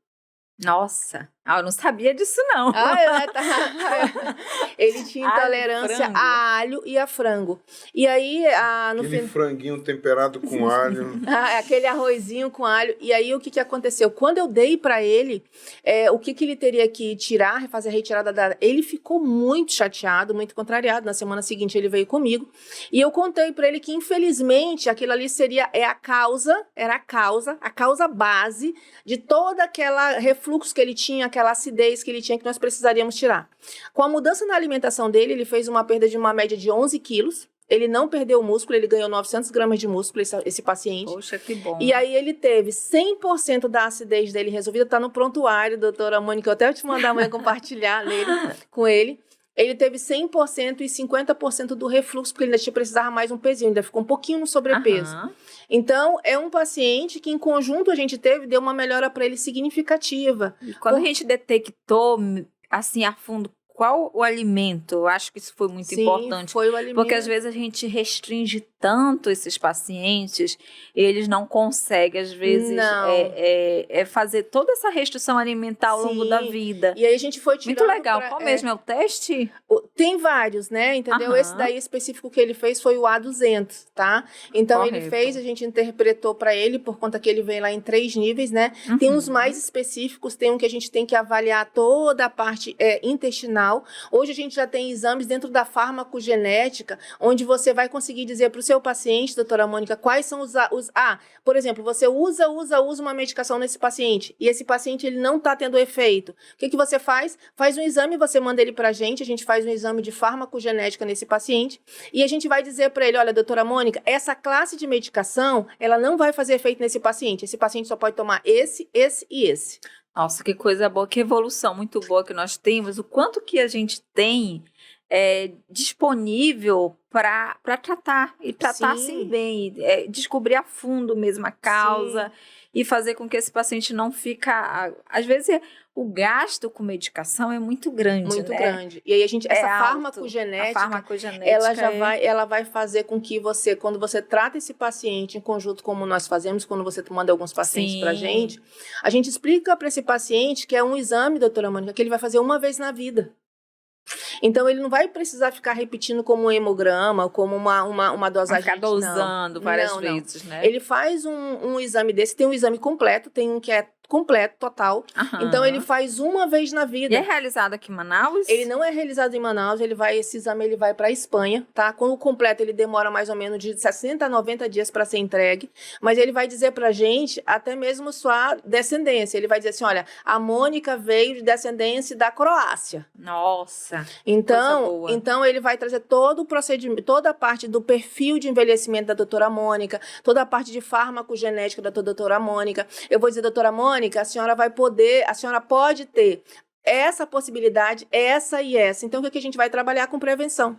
Nossa, eu não sabia disso, não. Ele tinha intolerância a alho e a frango. E aí, aquele franguinho temperado com alho. Aquele arrozinho com alho. E aí, o que aconteceu? Quando eu dei para ele, o que ele teria que tirar, fazer a retirada ele ficou muito chateado, muito contrariado. Na semana seguinte, ele veio comigo. E eu contei para ele que, infelizmente, aquilo ali a causa base de toda aquela refluxo que ele tinha, aquela acidez que ele tinha, que nós precisaríamos tirar. Com a mudança na alimentação dele, ele fez uma perda de uma média de 11 quilos. Ele não perdeu músculo, ele ganhou 900 gramas de músculo, esse paciente. Poxa, que bom. E aí ele teve 100% da acidez dele resolvida. Tá no prontuário, doutora Mônica, eu até vou te mandar amanhã compartilhar com ele. Ele teve 100% e 50% do refluxo, porque ele ainda precisava mais um pezinho, ainda ficou um pouquinho no sobrepeso. Então, é um paciente que, em conjunto, a gente deu uma melhora para ele significativa. E quando a gente detectou, assim, a fundo, qual o alimento? Eu acho que isso foi muito importante. Foi o alimento. Porque às vezes a gente restringe tanto esses pacientes, eles não conseguem, às vezes, fazer toda essa restrição alimentar ao longo da vida. E aí a gente foi tirando... Muito legal. Qual mesmo é o teste? Tem vários, né? Entendeu? Esse daí específico que ele fez foi o A200, tá? Então, ele fez, a gente interpretou para ele, por conta que ele veio lá em 3 níveis, né? Tem uns mais específicos, tem um que a gente tem que avaliar toda a parte intestinal. Hoje a gente já tem exames dentro da farmacogenética, onde você vai conseguir dizer para o seu paciente, doutora Mônica, quais são por exemplo, você usa uma medicação nesse paciente, e esse paciente ele não está tendo efeito. O que você faz? Faz um exame, você manda ele para a gente faz um exame de farmacogenética nesse paciente, e a gente vai dizer para ele, olha, doutora Mônica, essa classe de medicação, ela não vai fazer efeito nesse paciente só pode tomar esse e esse. Nossa, que coisa boa, que evolução muito boa que nós temos, o quanto que a gente tem disponível para tratar, e tratar assim bem, descobrir a fundo mesmo a causa. Sim. E fazer com que esse paciente não fica... Às vezes, o gasto com medicação é muito grande, muito né? grande. E aí, essa farmacogenética, ela vai fazer com que você, quando você trata esse paciente em conjunto, como nós fazemos, quando você manda alguns pacientes para a gente explica para esse paciente que é um exame, doutora Mônica, que ele vai fazer uma vez na vida. Então, ele não vai precisar ficar repetindo como um hemograma, como uma dosagem. Ficar dosando várias vezes, né? Ele faz um exame desse, tem um exame completo, tem um que é completo, total. Aham. Então, ele faz uma vez na E vida. é realizado aqui em Manaus? Ele não é realizado em Manaus, esse exame ele vai para a Espanha, tá? Quando completo, ele demora mais ou menos de 60 a 90 dias para ser entregue, mas ele vai dizer pra gente até mesmo sua descendência. Ele vai dizer assim, olha, a Mônica veio de descendência da Croácia. Nossa, coisa boa. Então ele vai trazer todo o procedimento, toda a parte do perfil de envelhecimento da doutora Mônica, toda a parte de farmacogenética da doutora Mônica. Eu vou dizer, doutora Mônica, a senhora pode ter essa possibilidade, essa e essa. Então, o que a gente vai trabalhar com prevenção?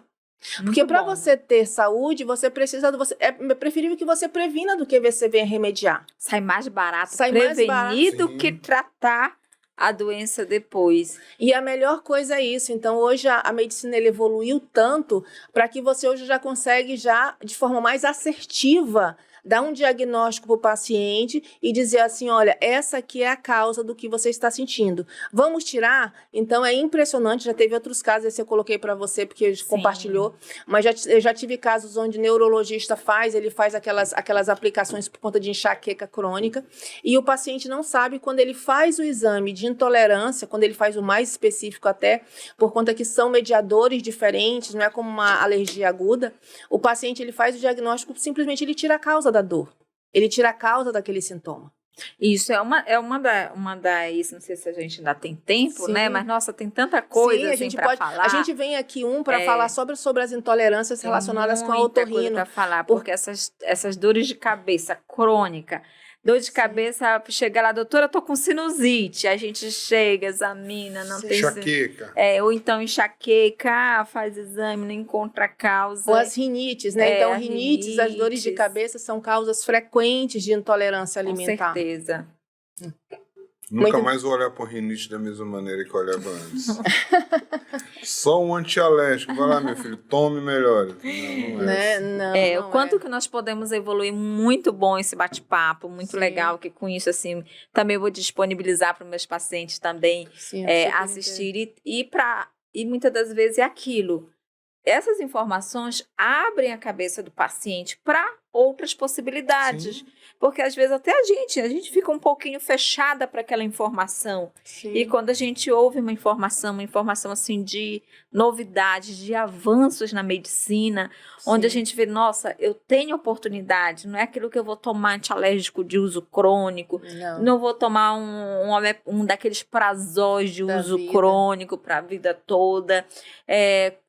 Porque para você ter saúde, você precisa é preferível que você previna do que você venha remediar. Sai mais barato Sai mais prevenir barato. do que tratar a doença depois. E a melhor coisa é isso. Então, hoje a medicina ele evoluiu tanto para que você hoje já consegue, de forma mais assertiva, dar um diagnóstico para o paciente e dizer assim, olha, essa aqui é a causa do que você está sentindo. Vamos tirar? Então, é impressionante, já teve outros casos, esse eu coloquei para você porque ele compartilhou, mas eu já tive casos onde o neurologista ele faz aquelas aplicações por conta de enxaqueca crônica, e o paciente não sabe quando ele faz o exame de intolerância, quando ele faz o mais específico até, por conta que são mediadores diferentes, não é como uma alergia aguda, o paciente ele faz o diagnóstico, simplesmente ele tira a causa da dor. Ele tira a causa daquele sintoma. Isso é uma das, não sei se a gente ainda tem tempo, né? Mas, nossa, tem tanta coisa assim para falar. A gente vem aqui para falar sobre as intolerâncias relacionadas com a otorrino. Para falar, porque essas dores de cabeça crônica, dor de cabeça, chega lá, doutora, eu tô com sinusite. A gente chega, examina, não tem... Enxaqueca. Ou então enxaqueca, faz exame, não encontra causa. Ou as rinites, né? Então, rinites, as dores de cabeça são causas frequentes de intolerância alimentar. Com certeza. Nunca mais vou olhar por rinite da mesma maneira que eu olhava antes. Só um antialérgico. Vai lá, meu filho, tome melhor. Não é assim. O quanto que nós podemos evoluir, muito bom esse bate-papo, muito legal, que com isso, assim, também vou disponibilizar para os meus pacientes também assistir. E muitas das vezes é aquilo. Essas informações abrem a cabeça do paciente para outras possibilidades. Sim. Porque às vezes até a gente fica um pouquinho fechada para aquela informação. Sim. E quando a gente ouve uma informação assim de novidades, de avanços na medicina, onde a gente vê, nossa, eu tenho oportunidade, não é aquilo que eu vou tomar antialérgico de uso crônico, não vou tomar um daqueles prazóis de uso crônico para a vida toda,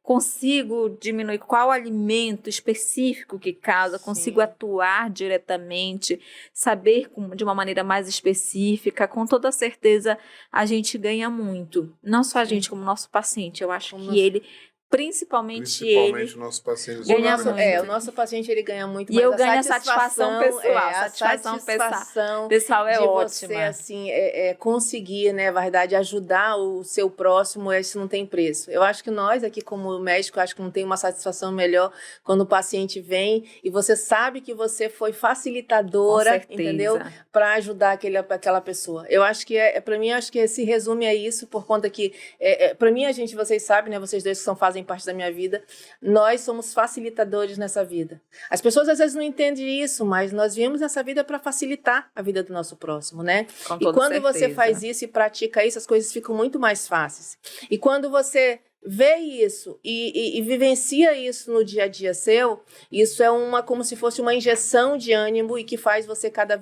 consigo diminuir qual alimento específico que causa, consigo atuar diretamente, saber de uma maneira mais específica, com toda certeza a gente ganha muito. Não só a gente, como o nosso paciente. Eu acho que ele, principalmente ele, o nosso paciente ganha muito. O nosso paciente ele ganha muito, e eu ganho a satisfação pessoal. A satisfação pessoal é de ótima. Você, assim, conseguir, né, na verdade, ajudar o seu próximo, isso não tem preço. Eu acho que nós aqui, como médico, acho que não tem uma satisfação melhor quando o paciente vem e você sabe que você foi facilitadora, entendeu? Para ajudar aquela pessoa. Eu acho que, para mim, acho que se resume a isso, por conta que, para mim, vocês sabem, né, vocês dois que fazem parte da minha vida, nós somos facilitadores nessa vida. As pessoas às vezes não entendem isso, mas nós viemos nessa vida para facilitar a vida do nosso próximo, né? E quando você faz isso e pratica isso, as coisas ficam muito mais fáceis. E quando você vê isso e vivencia isso no dia a dia seu, isso é como se fosse uma injeção de ânimo e que faz você cada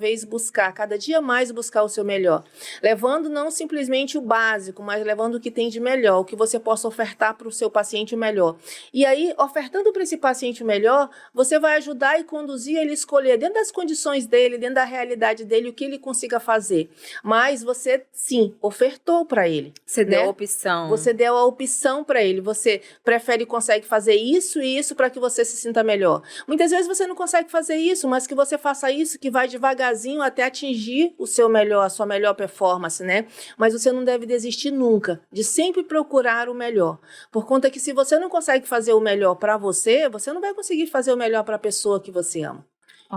dia mais buscar o seu melhor. Levando não simplesmente o básico, mas levando o que tem de melhor, o que você possa ofertar para o seu paciente o melhor. E aí, ofertando para esse paciente o melhor, você vai ajudar e conduzir ele a escolher dentro das condições dele, dentro da realidade dele, o que ele consiga fazer. Mas você, sim, ofertou para ele. Você deu a opção. Você deu a opção para ele, você prefere e consegue fazer isso e isso para que você se sinta melhor. Muitas vezes você não consegue fazer isso, mas que você faça isso, que vai devagarzinho até atingir o seu melhor, a sua melhor performance, né? Mas você não deve desistir nunca, de sempre procurar o melhor. Por conta que se você não consegue fazer o melhor para você, você não vai conseguir fazer o melhor para a pessoa que você ama.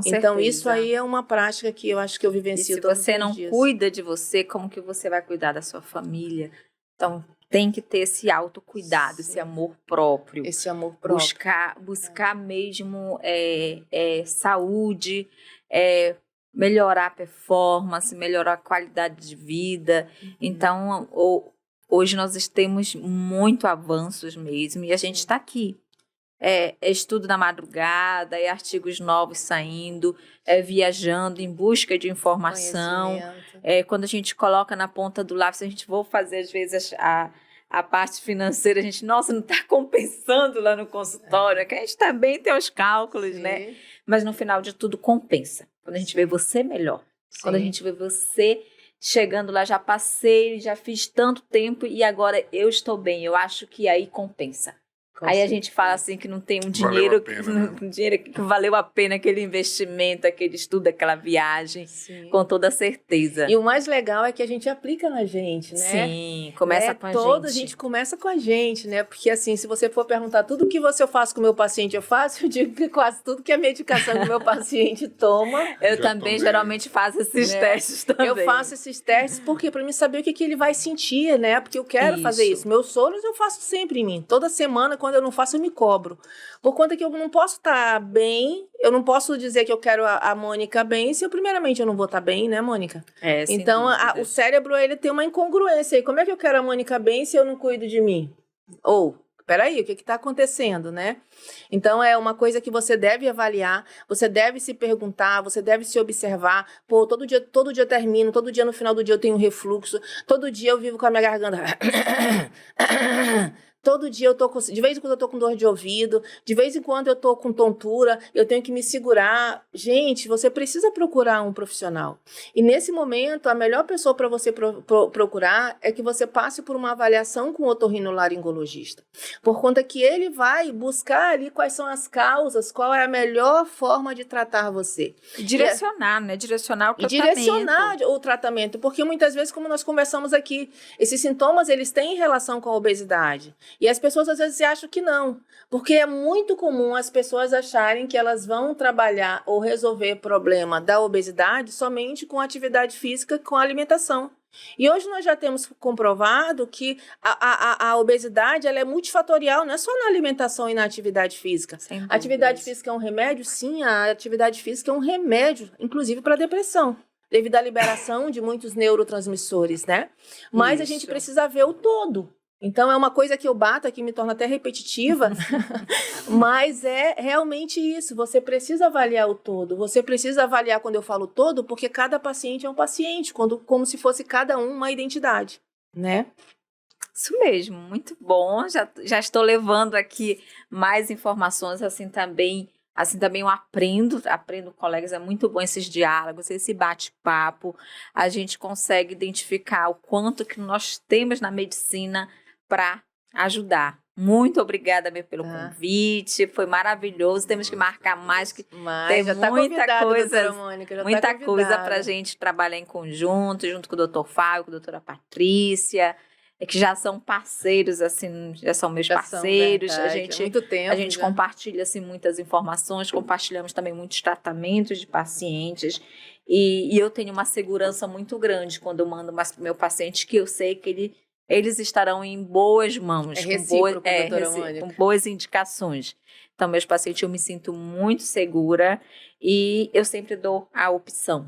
Então, isso aí é uma prática que eu acho que eu vivencio todos os dias. Se você não cuida de você, como que você vai cuidar da sua família? Então, tem que ter esse autocuidado, esse amor próprio. Esse amor próprio. Buscar mesmo saúde, melhorar a performance, melhorar a qualidade de vida. Então, hoje nós temos muito avanços mesmo e a gente está aqui. É estudo na madrugada, é artigos novos saindo, é viajando em busca de informação. Quando a gente coloca na ponta do lápis, a gente vai fazer às vezes a parte financeira, a gente, nossa, não está compensando lá no consultório, que a gente também tem os cálculos, né? Mas no final de tudo compensa. Quando a gente vê você melhor, quando a gente vê você chegando lá, já passei, já fiz tanto tempo e agora eu estou bem, eu acho que aí compensa. Aí a gente fala assim que não tem um dinheiro, dinheiro que valeu a pena aquele investimento, aquele estudo, aquela viagem, com toda certeza. E o mais legal é que a gente aplica na gente, né? Sim, começa com a gente. Toda a gente começa com a gente, né? Porque assim, se você for perguntar tudo que eu faço com o meu paciente, eu digo que quase tudo que a medicação que o meu paciente toma. Eu também geralmente faço esses testes também. Eu faço esses testes porque para mim saber o que ele vai sentir, né? Porque eu quero fazer isso. Meus soros eu faço sempre em mim. Toda semana, quando eu não faço, eu me cobro. Por conta que eu não posso estar bem, eu não posso dizer que eu quero a Mônica bem, se primeiramente eu não vou estar bem, né, Mônica? Então, o cérebro, ele tem uma incongruência aí. Como é que eu quero a Mônica bem se eu não cuido de mim? Peraí, o que está acontecendo, né? Então, é uma coisa que você deve avaliar, você deve se perguntar, você deve se observar. Todo dia eu termino, todo dia no final do dia eu tenho um refluxo, todo dia eu vivo com a minha garganta... Todo dia de vez em quando eu tô com dor de ouvido, de vez em quando eu tô com tontura, eu tenho que me segurar. Gente, você precisa procurar um profissional. E nesse momento, a melhor pessoa para você procurar é que você passe por uma avaliação com o otorrinolaringologista. Por conta que ele vai buscar ali quais são as causas, qual é a melhor forma de tratar você. Direcionar, né? Direcionar o tratamento. E direcionar o tratamento, porque muitas vezes, como nós conversamos aqui, esses sintomas, eles têm relação com a obesidade. E as pessoas às vezes acham que não, porque é muito comum as pessoas acharem que elas vão trabalhar ou resolver problema da obesidade somente com atividade física, com alimentação. E hoje nós já temos comprovado que a obesidade ela é multifatorial, não é só na alimentação e na atividade física. A atividade física é um remédio? Sim, a atividade física é um remédio, inclusive para depressão, devido à liberação de muitos neurotransmissores, né? Mas a gente precisa ver o todo. Então, é uma coisa que eu bato aqui, me torna até repetitiva, mas é realmente isso. Você precisa avaliar o todo. Você precisa avaliar, quando eu falo todo, porque cada paciente é um paciente, como se fosse cada um uma identidade, né? Isso mesmo, muito bom. Já estou levando aqui mais informações, assim também eu aprendo com colegas, é muito bom esses diálogos, esse bate-papo. A gente consegue identificar o quanto que nós temos na medicina para ajudar. Muito obrigada pelo convite, foi maravilhoso. Temos que marcar mais, que tem muita coisa para a gente trabalhar em conjunto, junto com o Dr. Fábio, com a doutora Patrícia, que já são parceiros, assim, já são meus parceiros. A gente compartilha assim, muitas informações, compartilhamos também muitos tratamentos de pacientes. E eu tenho uma segurança muito grande quando eu mando mais para o meu paciente, que eu sei que eles estarão em boas mãos, com boas indicações. Então, meus pacientes, eu me sinto muito segura e eu sempre dou a opção.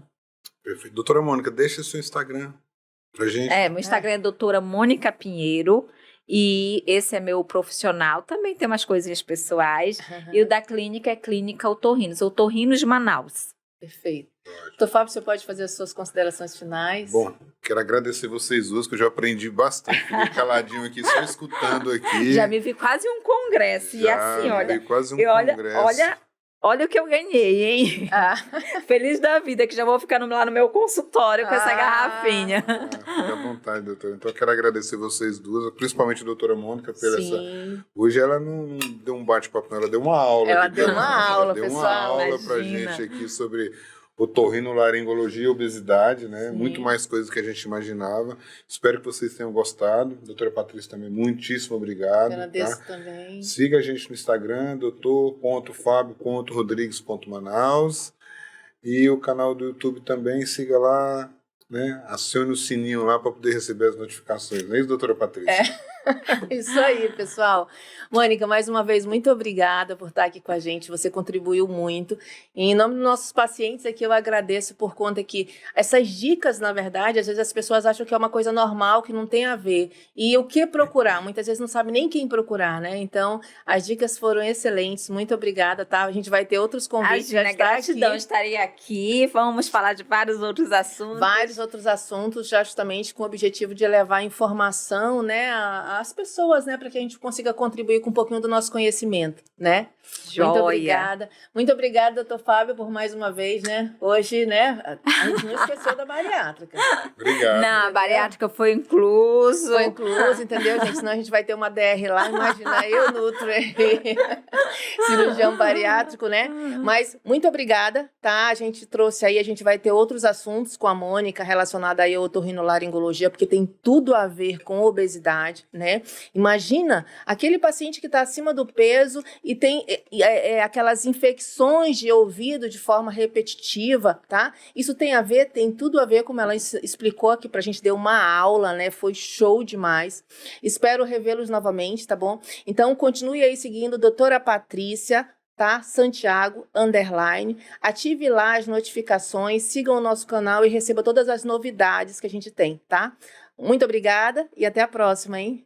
Perfeito. Doutora Mônica, deixa seu Instagram pra gente. Meu Instagram é doutora Mônica Pinheiro e esse é meu profissional. Também tem umas coisinhas pessoais. E o da clínica é Clínica Otorrinos, Otorrinos Manaus. Perfeito. Doutor Fábio, você pode fazer as suas considerações finais? Bom, quero agradecer vocês duas, que eu já aprendi bastante. Fiquei caladinho aqui, só escutando aqui. Já me vi quase um congresso. E assim, olha, quase um congresso. Olha o que eu ganhei, hein? Feliz da vida, que já vou ficar lá no meu consultório com essa garrafinha. Fique à vontade, doutora. Então, eu quero agradecer vocês duas, principalmente a doutora Mônica, pela essa... Hoje ela não deu um bate-papo, ela deu uma aula. Ela deu uma aula, pessoal. Deu uma aula pra gente aqui sobre otorrinolaringologia e obesidade, né? Sim. Muito mais coisas que a gente imaginava. Espero que vocês tenham gostado. Doutora Patrícia também, muitíssimo obrigado. Agradeço também. Siga a gente no Instagram, doutor.fabio.rodrigues.manaus. E o canal do YouTube também, siga lá, né, acione o sininho lá para poder receber as notificações. Não é isso, doutora Patrícia? Isso aí, pessoal. Mônica, mais uma vez, muito obrigada por estar aqui com a gente. Você contribuiu muito. E em nome dos nossos pacientes aqui, eu agradeço por conta que essas dicas, na verdade, às vezes as pessoas acham que é uma coisa normal, que não tem a ver. E o que procurar? Muitas vezes não sabe nem quem procurar, né? Então, as dicas foram excelentes. Muito obrigada, tá? A gente vai ter outros convites. Imagina, gratidão, estarei aqui. Vamos falar de vários outros assuntos. Vários outros assuntos, justamente com o objetivo de levar informação, né, às pessoas, né, para que a gente consiga contribuir com um pouquinho do nosso conhecimento, né? Joia. Muito obrigada. Muito obrigada, doutor Fábio, por mais uma vez, né? Hoje, né, a gente não esqueceu da bariátrica. Obrigado. Não, a bariátrica foi incluso. Foi incluso, entendeu, gente? Senão a gente vai ter uma DR lá, imagina, eu nutro, cirurgião bariátrico, né? Mas muito obrigada, tá? A gente trouxe aí, a gente vai ter outros assuntos com a Mônica relacionada aí à otorrinolaringologia, porque tem tudo a ver com obesidade, né? Imagina aquele paciente que está acima do peso e tem aquelas infecções de ouvido de forma repetitiva, tá? Isso tem a ver, tem tudo a ver, como ela explicou aqui pra gente, deu uma aula, né? Foi show demais. Espero revê-los novamente, tá bom? Então, continue aí seguindo doutora Patrícia, tá? Santiago, _. Ative lá as notificações, sigam o nosso canal e receba todas as novidades que a gente tem, tá? Muito obrigada e até a próxima, hein?